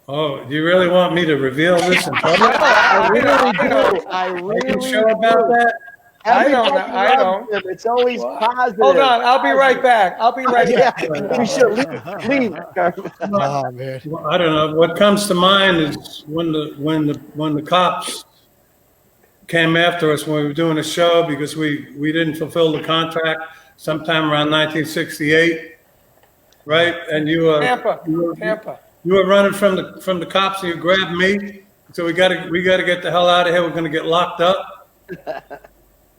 Oh, do you really want me to reveal this in public? I really do. I Are you really sure about that? I don't know. Everybody I loves don't. him. It's always positive. Hold on, I'll be right back. Yeah, you should leave. Carmine. Oh man. Well, I don't know. What comes to mind is when the cops came after us when we were doing a show because we didn't fulfill the contract sometime around 1968, right? And you Tampa. You were running from the cops and you grabbed me. So we got to get the hell out of here. We're going to get locked up.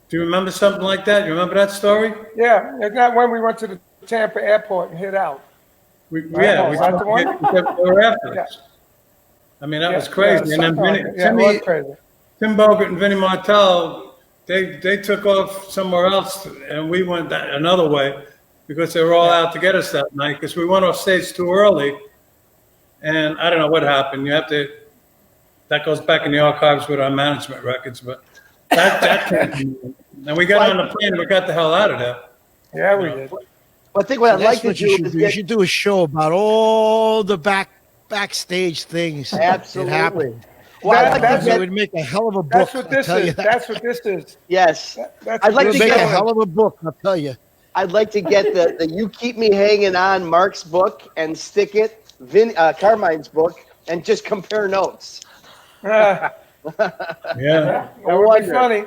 Do you remember something like that? You remember that story? Yeah, it's not when we went to the Tampa airport and hit out. We Is that the one? they were after us. I mean, that was crazy. And then it was crazy. Tim Bogert and Vinnie Martel, they took off somewhere else, and we went another way because they were all out to get us that night because we went off stage too early. And I don't know what happened. That goes back in the archives with our management records, but that and we got on the plane and we got the hell out of there. Yeah, we did. Well, I think what I'd like to do is You should do a show about all the backstage things that Absolutely. happened. Well, It would make a hell of a book. That's what this I'll tell you is. that. That's what this is. yes. That's I'd like It to would make a get. hell of a book. I'll tell you. I'd like to get the "You Keep Me Hanging On" Mark's book and stick it Carmine's book and just compare notes. Yeah. That would be funny.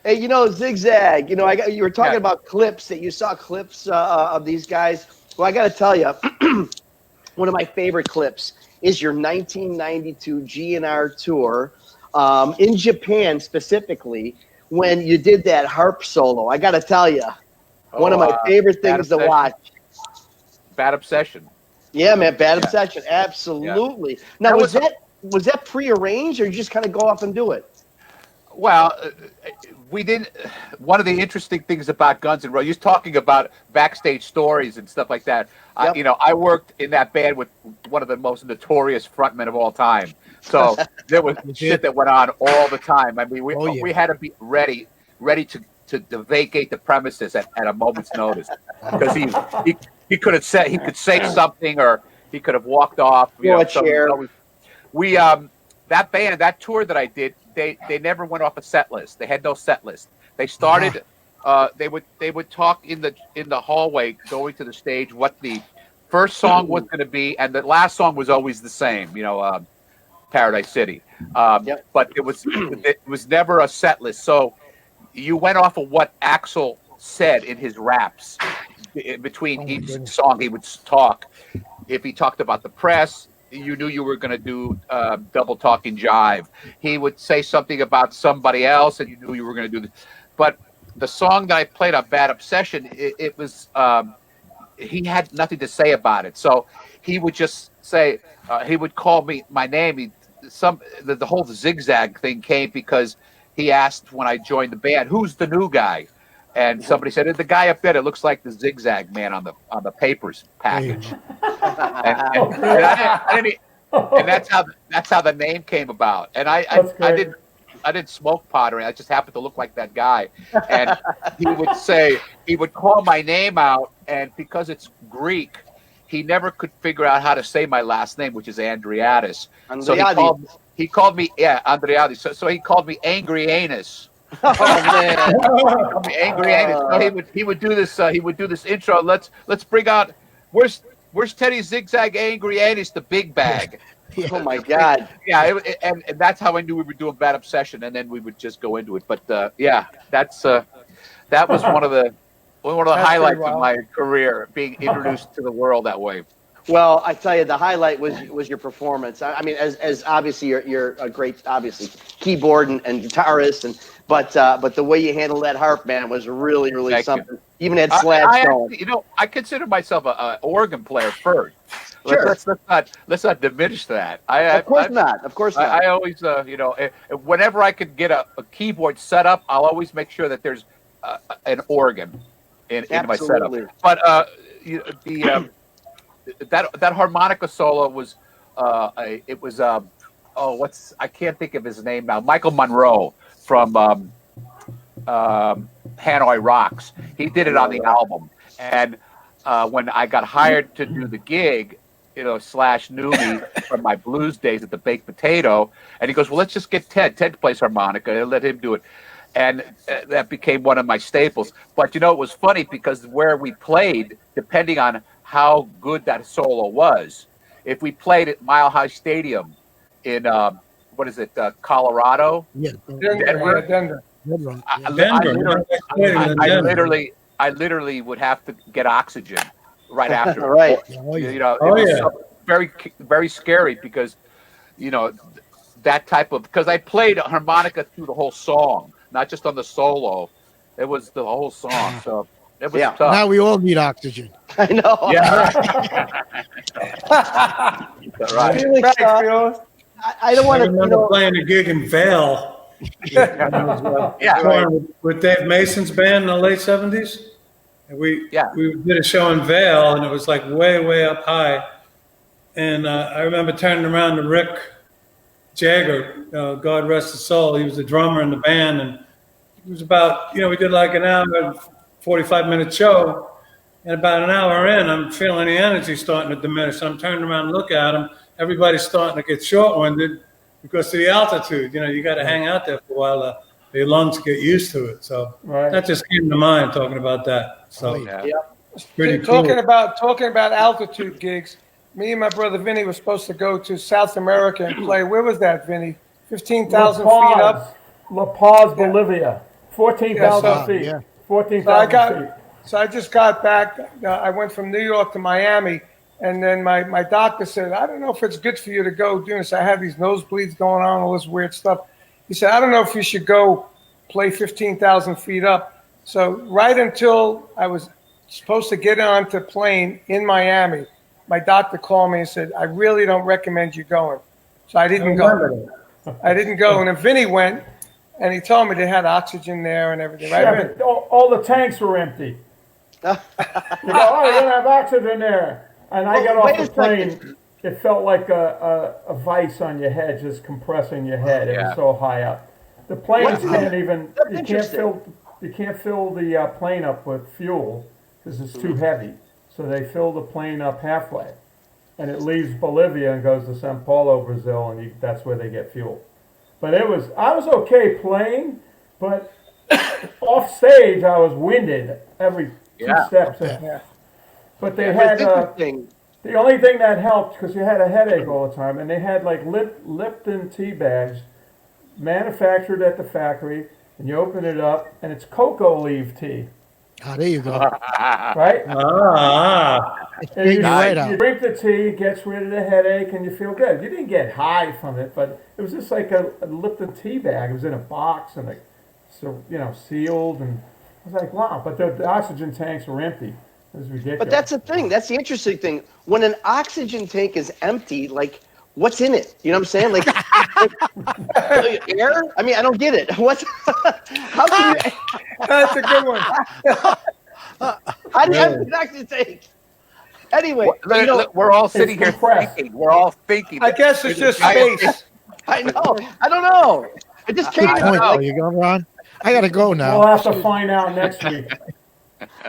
Hey, Zigzag. You were talking about clips that you saw clips of these guys. Well, I got to tell you, one of my favorite clips is your 1992 GNR tour in Japan specifically when you did that harp solo. I got to tell you, one of my favorite things to watch. Bad Obsession. Yeah, man, Bad Obsession, absolutely. Now, was that was that prearranged, or you just kind of go off and do it? Well, we didn't. One of the interesting things about Guns N' Roses, you're talking about backstage stories and stuff like that. Yep. I worked in that band with one of the most notorious frontmen of all time. So there was shit that went on all the time. I mean, we had to be ready to vacate the premises at a moment's notice, because he could say something, or he could have walked off. That band, that tour that I did, they never went off a set list. They had no set list. They started. They would talk in the hallway going to the stage what the first song was going to be, and the last song was always the same. Paradise City. But it was never a set list. So you went off of what Axl said in his raps. Between each song, he would talk. If he talked about the press, you knew you were going to do double talking jive. He would say something about somebody else, and you knew you were going to do this. But the song that I played on Bad Obsession, it was he had nothing to say about it. So he would just say, he would call me my name. The whole zigzag thing came because he asked when I joined the band, "Who's the new guy?" And somebody said, "The guy up there that looks like the zigzag man on the papers package." And that's how the name came about. And I didn't smoke pot or anything. I just happened to look like that guy. And he would call my name out, and because it's Greek, he never could figure out how to say my last name, which is Andreadis. So he called me Andreadis. So he called me Angry Anus. Oh man, Angry Anus. So he would do this. He would do this intro. Let's bring out where's Teddy Zigzag Angry Anus, the big bag. Oh my God. Yeah, and that's how I knew we were doing Bad Obsession, and then we would just go into it. But that was one of the highlights of my career, being introduced to the world that way. Well, I tell you, the highlight was your performance. I mean, as obviously you're a great, obviously, keyboard and guitarist, but the way you handled that harp, man, was really Thank something. You. Even had slats going. I consider myself an organ player first. Sure. Let's not diminish that. Of course not. I always, whenever I could get a keyboard set up, I'll always make sure that there's an organ in my setup. But that harmonica solo was I can't think of his name now. Michael Monroe from Hanoi Rocks. He did it on the album, and when I got hired to do the gig, Slash knew me from my blues days at the Baked Potato, and he goes, "Well, let's just get Ted. Ted plays harmonica, and let him do it." And that became one of my staples. But it was funny because where we played, depending on how good that solo was, if we played at Mile High Stadium in Colorado, Denver. I literally would have to get oxygen right after. Right. It was very, very scary because that type of, because I played harmonica through the whole song, not just on the solo. It was the whole song. So it was tough. Now we all need oxygen. I know. Yeah. Right. Thanks, Felix. I don't want I remember playing a gig in Vail. With Dave Mason's band in the late 70s. And we did a show in Vail, and it was like way up high. And I remember turning around to Rick Jagger, God rest his soul. He was the drummer in the band, and it was about, we did like an hour, 45-minute show. And about an hour in, I'm feeling the energy starting to diminish. I'm turning around and look at him. Everybody's starting to get short-winded because of the altitude. You got to hang out there for a while. The lungs get used to it. So that just came to mind talking about that. So it's pretty cool. Talking about altitude gigs, me and my brother Vinny were supposed to go to South America and play. Where was that, Vinny? 15,000 feet up? La Paz, Bolivia. 14,000 feet. Yeah. 14,000 feet. So I just got back. I went from New York to Miami. And then my doctor said, I don't know if it's good for you to go do this. I have these nosebleeds going on, all this weird stuff. He said, I don't know if you should go play 15,000 feet up. So right until I was supposed to get onto plane in Miami, my doctor called me and said, I really don't recommend you going. So I didn't go. I didn't go. And then Vinny went, and he told me they had oxygen there and everything. Right? Yeah, but all the tanks were empty. You go, oh, you don't have oxygen there. And I got off the plane. It felt like a vice on your head, just compressing your head. It was so high up. The planes can't even. You can't fill the plane up with fuel because it's too heavy. So they fill the plane up halfway, and it leaves Bolivia and goes to Sao Paulo, Brazil, and that's where they get fuel. But I was okay playing, but off stage I was winded every 2 steps. But they had the only thing that helped, because you had a headache all the time, and they had like Lipton tea bags manufactured at the factory, and you open it up, and it's cocoa leaf tea. Ah, there you go. Right? And you drink the tea, it gets rid of the headache, and you feel good. You didn't get high from it, but it was just like a Lipton tea bag. It was in a box and sealed, and I was like, wow. But the oxygen tanks were empty. It was ridiculous. But that's the thing. That's the interesting thing. When an oxygen tank is empty, like, what's in it? You know what I'm saying? Like air? I mean, I don't get it. How can you? That's a good one. How do you have an oxygen tank? Anyway, we're all sitting here thinking. We're all thinking. I guess it's just space. I know. I don't know. It just came Point. out. There you go, Ron. I got to go now. We'll have to find out next week.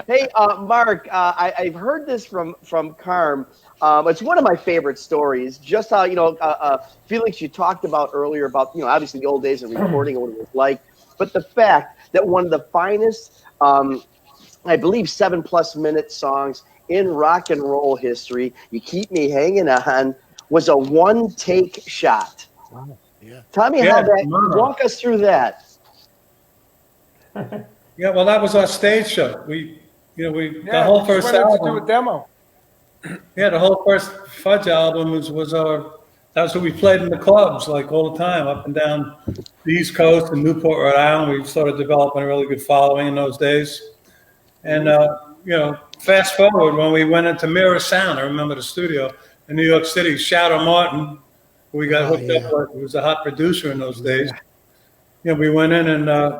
Hey, Mark, I've heard this from Carm. It's one of my favorite stories. Just how, Felix, you talked about earlier about, obviously the old days of recording and what it was like. But the fact that one of the finest, I believe, 7+ minute songs in rock and roll history, You Keep Me Hanging On, was a one-take shot. Wow. Yeah. Tell me how that, walk us through that. Yeah, well, that was our stage show. The whole first album. To do a demo. Yeah, the whole first Fudge album that's what we played in the clubs like all the time, up and down the East Coast and Newport, Rhode Island. We started developing a really good following in those days. And, fast forward when we went into Mirror Sound, I remember the studio in New York City, Shadow Martin, who we got hooked up with, who was a hot producer in those days. We went in and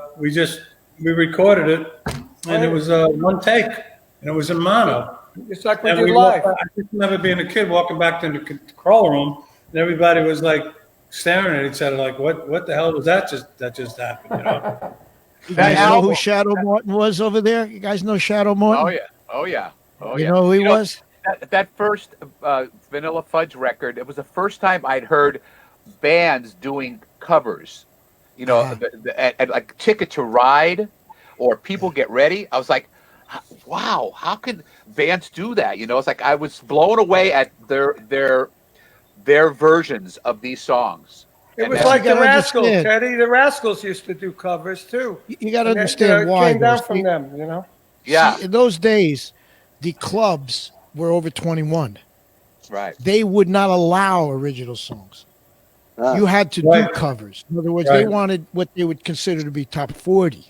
we recorded it, and it was one take, and it was in mono. It's like we did live. I just remember being a kid walking back to the control room, and everybody was like staring at each other, like, "What the hell was that just happened?" You guys know who Shadow Martin was over there? You guys know Shadow Martin? Oh yeah. You know who he was? That first Vanilla Fudge record, it was the first time I'd heard bands doing covers. And like Ticket to Ride or People Get Ready. I was like, wow, how can bands do that? It's like I was blown away at their versions of these songs. It was like the Rascals, Teddy. The Rascals used to do covers too. You got to understand why. It came down from them, Yeah. See, in those days, the clubs were over 21. Right. They would not allow original songs. You had to do covers. In other words, they wanted what they would consider to be top 40.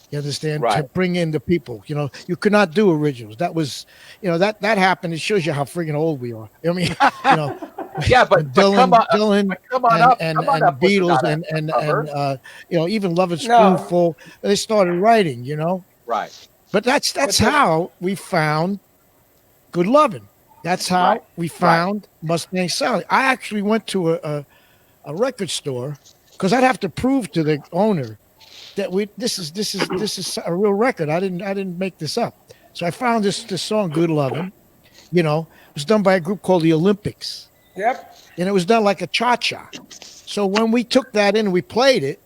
You understand? Right. To bring in the people. You could not do originals. That was, that happened. It shows you how friggin' old we are. I mean, yeah, but Dylan come on up, and the Beatles and even Love and Spoonful. They started writing. Right. But that's how we found Good Lovin'. That's how we found Mustang Sally. I actually went to a record store because I'd have to prove to the owner that this is a real record. I didn't make this up. So I found this song Good Lovin'. It was done by a group called the Olympics. Yep. And it was done like a cha-cha. So when we took that in and we played it,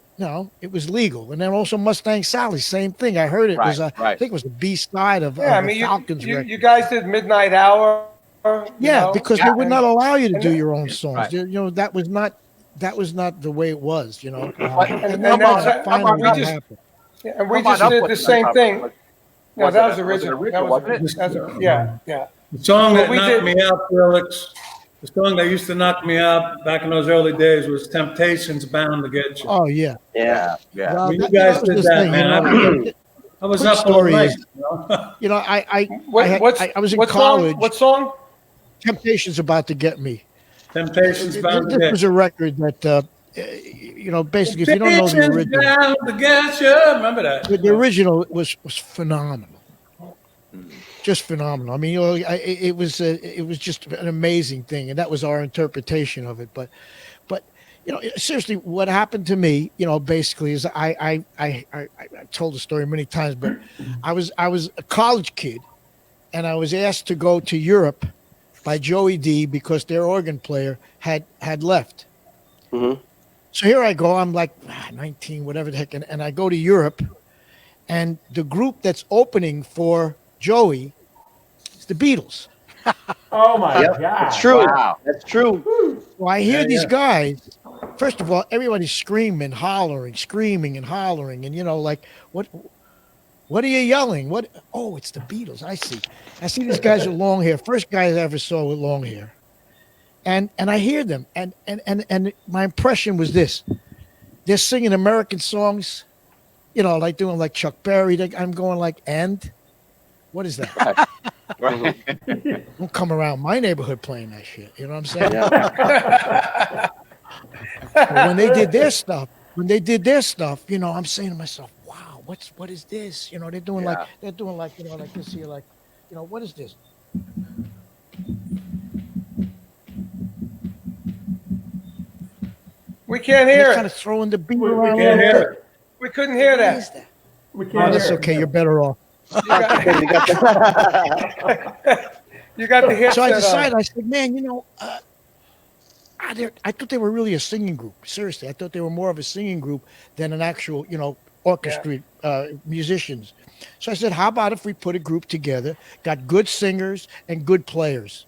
it was legal. And then also Mustang Sally, same thing. I heard it was I think it was the B side of Falcons record. You guys did Midnight Hour. Because they would not allow you to do your own songs. Right. That was not the way it was. And then finally happened. And we just did the same thing. No, that was original. Yeah. The song that knocked me out, Felix, the song that used to knock me out back in those early days was Temptations, Bound to Get You. Oh, yeah. Yeah. Well, you guys did that, man. I was up all night. I was in college. What song? Temptations About to Get Me. Temptations bound to This get. was a record that, basically, if you don't know the Temptations original, bound to get you. Remember that? the original was phenomenal. Just phenomenal. I mean, it was just an amazing thing, and that was our interpretation of it. But seriously, what happened to me, basically, is I told the story many times, but I was a college kid, and I was asked to go to Europe by Joey D because their organ player had left. Mm-hmm. So here I go. I'm like 19, whatever the heck, and I go to Europe, and the group that's opening for Joey is the Beatles. Oh my Yep, God! it's true. Wow. That's true. Well, I hear Yeah, these yeah. guys. First of all, everybody's screaming, screaming and hollering, and like, what are you yelling? What? Oh, it's the Beatles. I see these guys with long hair. First guys I ever saw with long hair, and I hear them, and my impression was this: they're singing American songs, like doing like Chuck Berry. I'm going like, and what is that? Right. Don't come around my neighborhood playing that shit. You know what I'm saying? But when they did their stuff, I'm saying to myself, wow, what is this? They're doing like like this here, like, what is this? We can't hear Kind it. of throwing the beat We around. can't a little hear bit. We couldn't hear What is that. that? We Oh, can't that's hear it. okay. You're better off. You got the headset So I on. decided, I said, man, I thought they were really a singing group. Seriously, I thought they were more of a singing group than an actual, orchestra musicians. So I said, how about if we put a group together, got good singers and good players?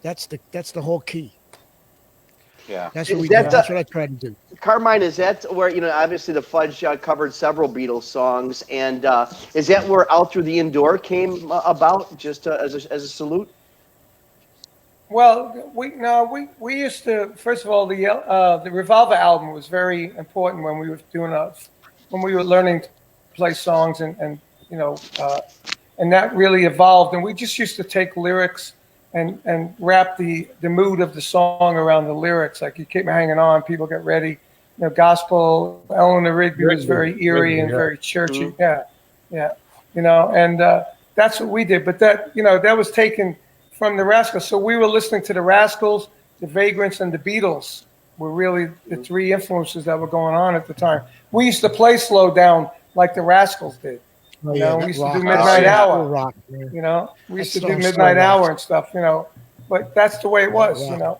That's the whole key. Yeah. That's what Is we that did. That's what I tried to do. Carmine, is that where, obviously the Fudge covered several Beatles songs, and is that where Out Through the Indoor came about, just as a salute? Well, we used to, first of all, the Revolver album was very important when we were when we were learning to play songs, and that really evolved, and we just used to take lyrics and wrap the mood of the song around the lyrics. Like, you keep me hanging on, people get ready. Gospel, Eleanor Rigby was very eerie and very churchy. Mm-hmm. Yeah. And that's what we did. But that was taken from the Rascals. So we were listening to the Rascals, the Vagrants, and the Beatles were really the three influences that were going on at the time. We used to play slow down like the Rascals did. Oh, We used to do rock. Midnight Hour. Rock, man. We used That to do song's Midnight so Hour rock. and stuff, But that's the way it was, Rock.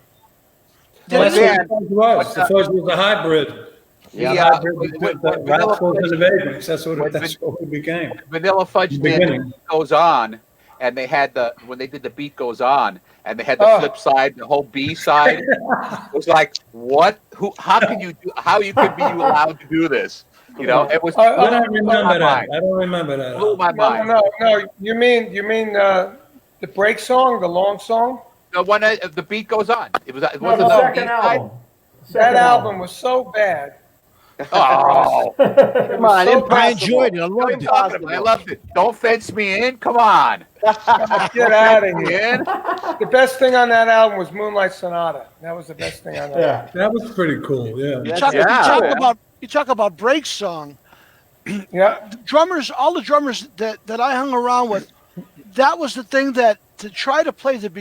That's Yeah. what the Fudge was. The Fudge was a hybrid. Yeah. Hybrid between the Rascals and the Vagrants. That's what we became. Vanilla Fudge did Beginning. Beat Goes On, and they had when they did the Beat Goes On, and they had the flip side, the whole B side. It was like, what? How could you be allowed to do this? It was. I don't remember that. I don't remember that. Blew my mind. No. You mean the break song, the long song? The one the Beat Goes On. It was. It No, wasn't the the second B-side? album. That album was so bad. Oh, Come on, I enjoyed it. I loved it. Impossible. I loved it. Don't fence me in. Come on. Get out of here. In. The best thing on that album was Moonlight Sonata. That was the best thing on that album. Yeah. That was pretty cool. Yeah. You talk about break song. Yeah. All the drummers that I hung around with, that was the thing that to try to play the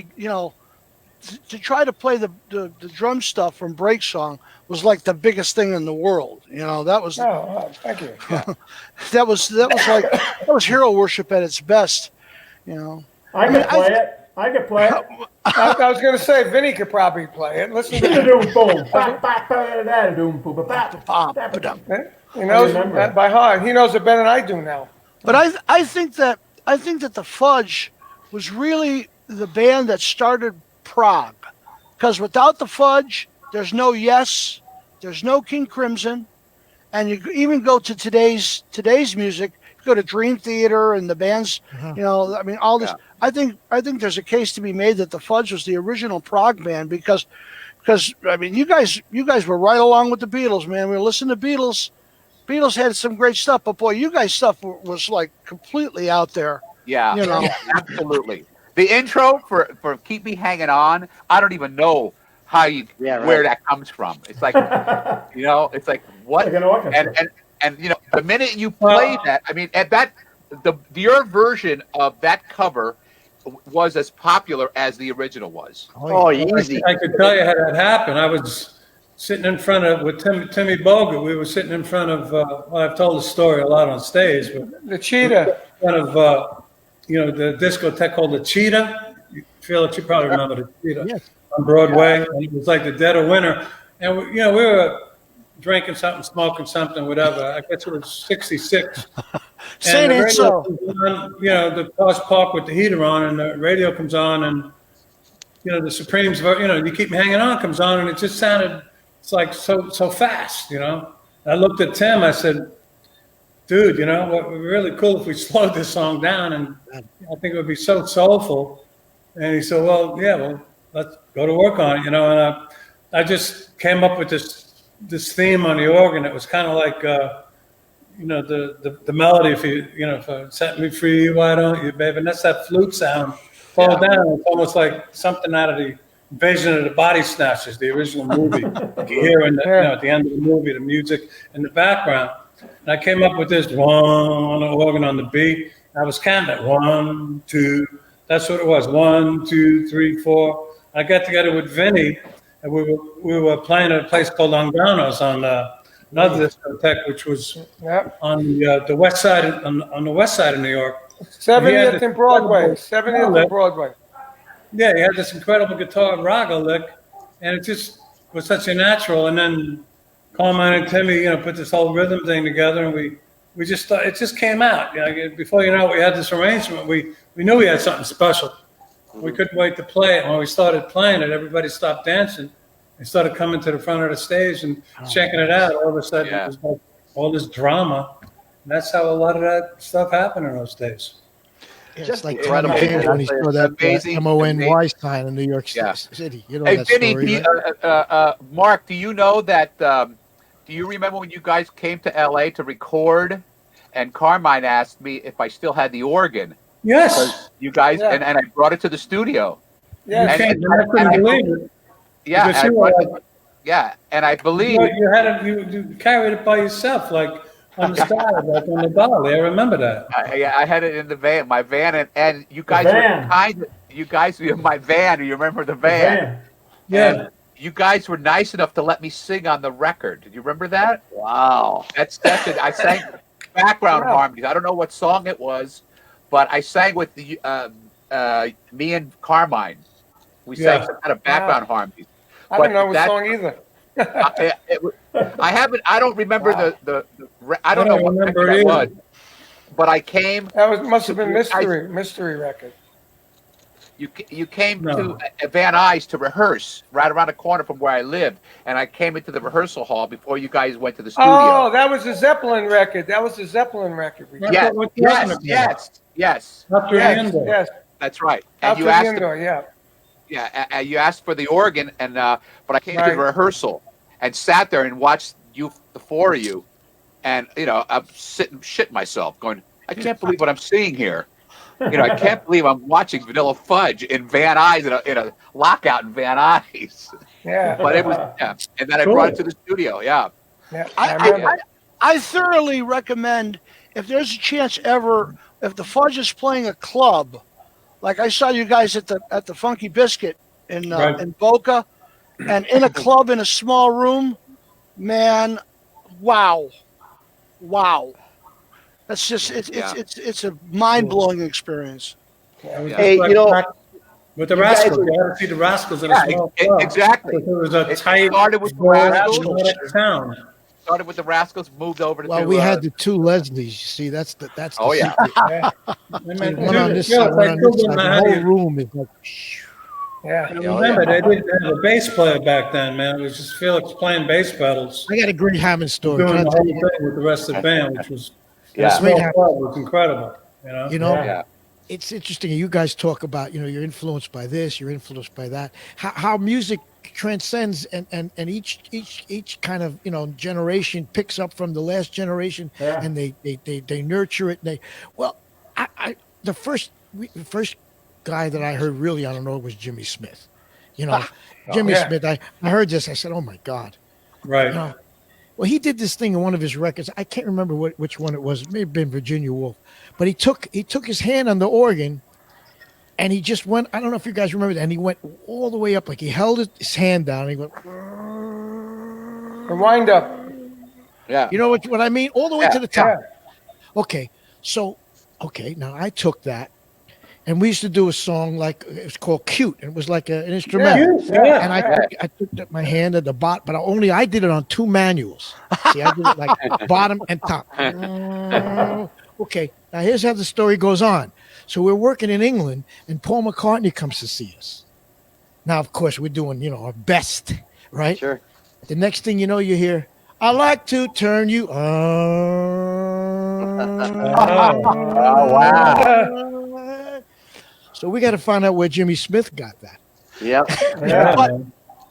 drum stuff from break song was like the biggest thing in the world. That was Thank you. Yeah. that was hero worship at its best. I could play it. I could play it. I was going to say Vinny could probably play it. Listen to him. Doom boom. Doom boom. He knows remember. that by heart. He knows it better than I do now. But I think that the Fudge was really the band that started prog, because without the Fudge, there's no Yes, there's no King Crimson, and you even go to today's music. You go to Dream Theater and the bands. All this. Yeah. I think there's a case to be made that the Fudge was the original prog band because you guys were right along with the Beatles, man. We were listening to Beatles. Beatles had some great stuff, but boy, you guys' stuff was like completely out there. Yeah, absolutely. The intro for "Keep Me Hanging On," I don't even know how you Yeah, where right. that comes from. It's like it's like what Like an orchestra. and the minute you play that, I mean, at that your version of that cover was as popular as the original was. Oh, easy. I could tell you how that happened. I was sitting in front of with Timmy Bogut. We were sitting in front of. Well, I've told the story a lot on stage, but The cheetah. in front of the discotheque called the Cheetah. Felix, you probably remember the Cheetah Yes. on Broadway. And it was like the dead of winter, and we were drinking something, smoking something, whatever. I guess it was '66. Say it And the ain't radio so. comes on, the cars park with the heater on, and the radio comes on, and the Supremes, You Keep Me Hanging On comes on, and it just sounded, it's like so fast, I looked at Tim, I said, dude, what would be really cool if we slowed this song down, and I think it would be so soulful. And he said, well, let's go to work on it, and I just came up with this theme on the organ. It was kind of like, the melody, if I set me free, why don't you, baby? And that's that flute sound. Fall down. It's almost like something out of the Invasion of the Body Snatchers, the original movie. You hear at the end of the movie, the music in the background. And I came up with this one organ on the beat. I was counting it 1, 2. That's what it was. 1, 2, 3, 4. I got together with Vinny, and we were playing at a place called Longanos on another discotheque, which was on the west side on the west side of New York. 70th and Broadway. 70th and Broadway. Yeah, he had this incredible guitar raga lick, and it just was such a natural. And then Carmine and Timmy, put this whole rhythm thing together, and we just thought it just came out. Before you know it, we had this arrangement. We knew we had something special. We couldn't wait to play it. When we started playing it, everybody stopped dancing. They started coming to the front of the stage and checking it out. All of a sudden, it was like all this drama. And that's how a lot of that stuff happened in those days. Yeah, Just it's like incredible. Tommy James when he saw that Amazing, MONY sign in New York City. You know Hey, that Vinny, story, right? Mark, do you know that? Do you remember when you guys came to LA to record? And Carmine asked me if I still had the organ. Yes. You guys, and I brought it to the studio. Yeah. I couldn't believe it. Yeah, Because I you brought were it, yeah, and I believe you had it. You carried it by yourself, like on the side, like on the dolly. I remember that. I had it in the van, my van, and you guys were you guys were in my van. Do you remember the van? Yeah. And you guys were nice enough to let me sing on the record. Did you remember that? Wow. That's it. I sang background harmonies. I don't know what song it was, but I sang with the me and Carmine. We sang some kind of background harmonies. I don't know what song either. I don't remember I don't know what record that was. But I came. Must have been mystery record. You came to Van Nuys to rehearse right around the corner from where I lived, and I came into the rehearsal hall before you guys went to the studio. Oh, that was the Zeppelin record. Yes. That's right. And you asked. You asked for the organ, and but I came to the rehearsal and sat there and watched the four of you, and I'm shitting myself, going, I can't believe what I'm seeing here. I can't believe I'm watching Vanilla Fudge in Van Nuys in a lockout in Van Nuys. Yeah, but it was and then I brought it to the studio. Yeah. I thoroughly recommend, if there's a chance ever, if the Fudge is playing a club. Like I saw you guys at the Funky Biscuit in Boca, and in a club in a small room, man, wow, that's just it's a mind-blowing experience. Hey, with the Rascals, you had to see the Rascals in a small club. Exactly. It was a tight, started with the Rascals. Town. Started with the Rascals, moved over to. Well, we had the two Leslies. You see, that's the Oh yeah. One on this side, one on this side. The whole room is like. Yeah. And remember, they didn't have a bass player back then, man. It was just Felix playing bass pedals. I got a great Hammond story. Doing the whole thing with the rest of the band, which was was incredible. It's interesting. You guys talk about, you're influenced by this, you're influenced by that. How music transcends and each kind of generation picks up from the last generation, and they nurture it. The first guy that I heard really on an organ was Jimmy Smith. You know, Jimmy yeah. Smith. I heard this. I said, "Oh my God!" Right. You know, well, he did this thing in one of his records. I can't remember which one it was. It may have been Virginia Woolf, but he took his hand on the organ, and he just went. I don't know if you guys remember that. And he went all the way up, like he held his hand down. And he went. The wind up. Yeah. You know what I mean? All the way Yeah, to the top. Yeah. Okay, so now I took that, and we used to do a song like it was called "Cute," and it was like an instrumental. Yeah. And I took my hand at the bottom, but I did it on 2 manuals. See, I did it like bottom and top. Okay, now here's how the story goes on. So we're working in England, and Paul McCartney comes to see us. Now, of course, we're doing our best, right? Sure. The next thing you know, you hear, "I like to turn you on." Oh, wow. So we got to find out where Jimmy Smith got that. Yep. Yeah. But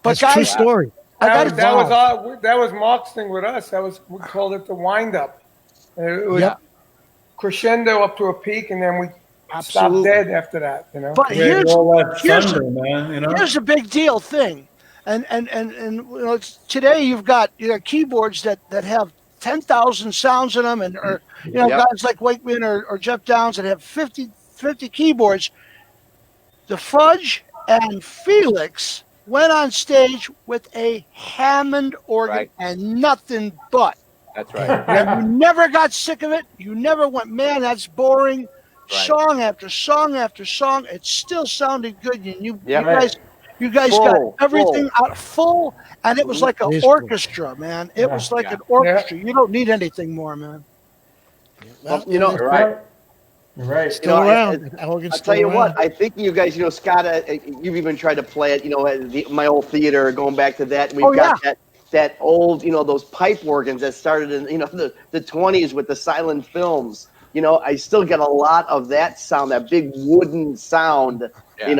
That's guys, true story. That was Mark's thing with us. We called it the wind up. It was Yep. crescendo up to a peak, and then we Absolutely. stopped dead after that. You know. but Yeah, here's all that here's- thunder, man. You know. here's a big deal thing, and today you've got keyboards that have 10,000 sounds in them, and Yep. guys like Wakeman or Jeff Downs that have 50 keyboards. The Fudge and Felix went on stage with a Hammond organ Right. and nothing but. That's right. And you never got sick of it. You never went, man, that's boring. Right. Song after song after song, it still sounded good. And you Yep. you guys Full, got everything out full, and it was like It an is full. orchestra, man. It was like Yeah. an orchestra. You don't need anything more, man. Well, you know, You're right. You're right. Still You know, around. That organ's I'll still tell you around. what, I think you guys, Scott, you've even tried to play it, at my old theater, going back to that. We've got that old, those pipe organs that started in, the 20s with the silent films. I still get a lot of that sound, that big wooden sound, Yeah.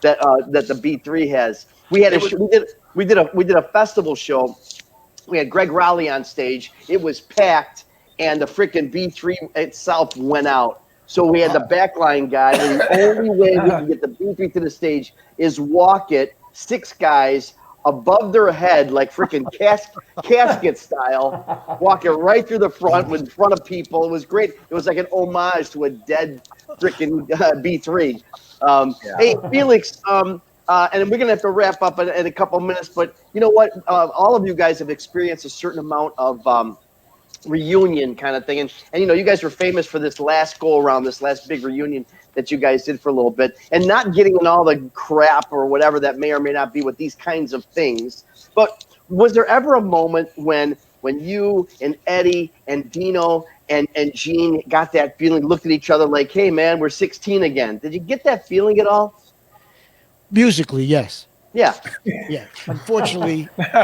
that the B3 has. We did a festival show. We had Greg Rowley on stage. It was packed, and the freaking B3 itself went out. So we had the backline guy, and the only way we can get the B3 to the stage is walk it 6 guys above their head, like freaking casket style, walk it right through the front in front of people. It was great. It was like an homage to a dead freaking B3. Hey, Felix, and we're going to have to wrap up in a couple minutes, but you know what? All of you guys have experienced a certain amount of reunion kind of thing. And you guys were famous for this last go around, this last big reunion that you guys did for a little bit, and not getting in all the crap or whatever that may or may not be with these kinds of things. But was there ever a moment when you and Eddie and Dino and Gene got that feeling, looked at each other like, hey man, we're 16 again? Did you get that feeling at all? Musically, yes. Yeah. Yeah. Unfortunately, That's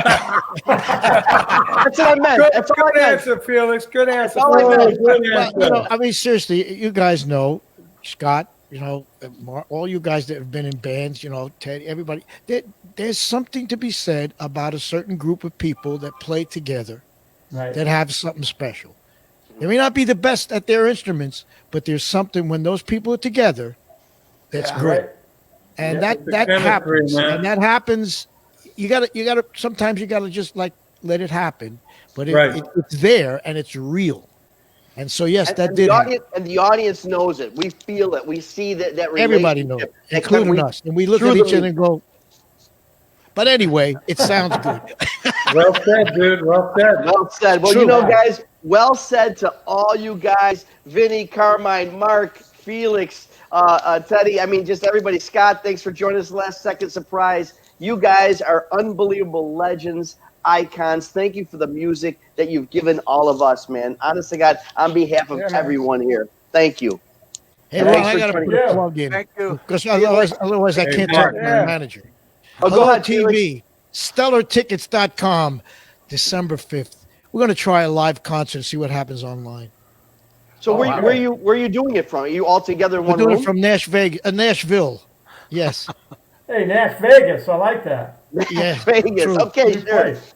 what I meant. That's all Good I meant. answer, Felix. Good answer. all I meant. well, I mean, seriously, you guys know, Scott, all you guys that have been in bands, Ted, everybody, there's something to be said about a certain group of people that play together Right. that have something special. They may not be the best at their instruments, but there's something when those people are together that's great. Right. And Yeah. that chemistry, happens. man. And that happens. You gotta sometimes you gotta just like let it happen. But Right. it's there and it's real. And so yes, that And did the happen. audience, and the audience knows it. We feel it. We see that Everybody knows, relationship. it, including We- us. And we look through at the each other and go, but anyway, it sounds good. Well said, dude. Well said. Well said. Well, True. guys, well said to all you guys. Vinny, Carmine, Mark, Felix, Teddy. I mean, just everybody. Scott, thanks for joining us. Last second surprise. You guys are unbelievable legends, icons. Thank you for the music that you've given all of us, man. Honest to God, on behalf of Yeah, man. everyone here, thank you. Hey, Thanks Ron, I for gotta joining put a us. plug in. Thank you. Because otherwise I Hey, can't Mark. talk to my manager. Oh, go Hello ahead, Felix. TV, stellartickets.com, December 5th. We're going to try a live concert and see what happens online. So where are you doing it from? Are you all together in We're one doing room? it from Nashville. Yes. Hey, Nash Vegas. I like that. Yeah. Vegas. true. Okay, Good sure. place.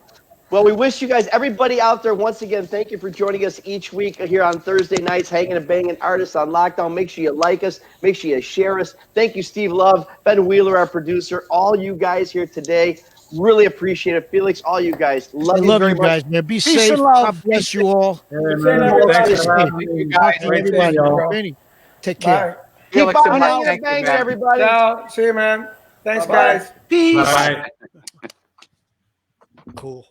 Well, we wish you guys, everybody out there, once again, thank you for joining us each week here on Thursday nights, Hanging and Banging Artists on Lockdown. Make sure you like us. Make sure you share us. Thank you, Steve Love, Ben Wheeler, our producer, all you guys here today. Really appreciate it. Felix, all you guys. Love I you love very you much. guys, man. Be Peace safe. and love. God bless you all. Hey, Good man, seeing thanks everybody. for having me. You guys. Talk to everybody. y'all. Benny, take care. Bye. Keep Felix and on Mike, hanging and thank you, banging, man. everybody. Ciao. See you, man. Thanks, Bye-bye. guys. Peace. Bye. Cool.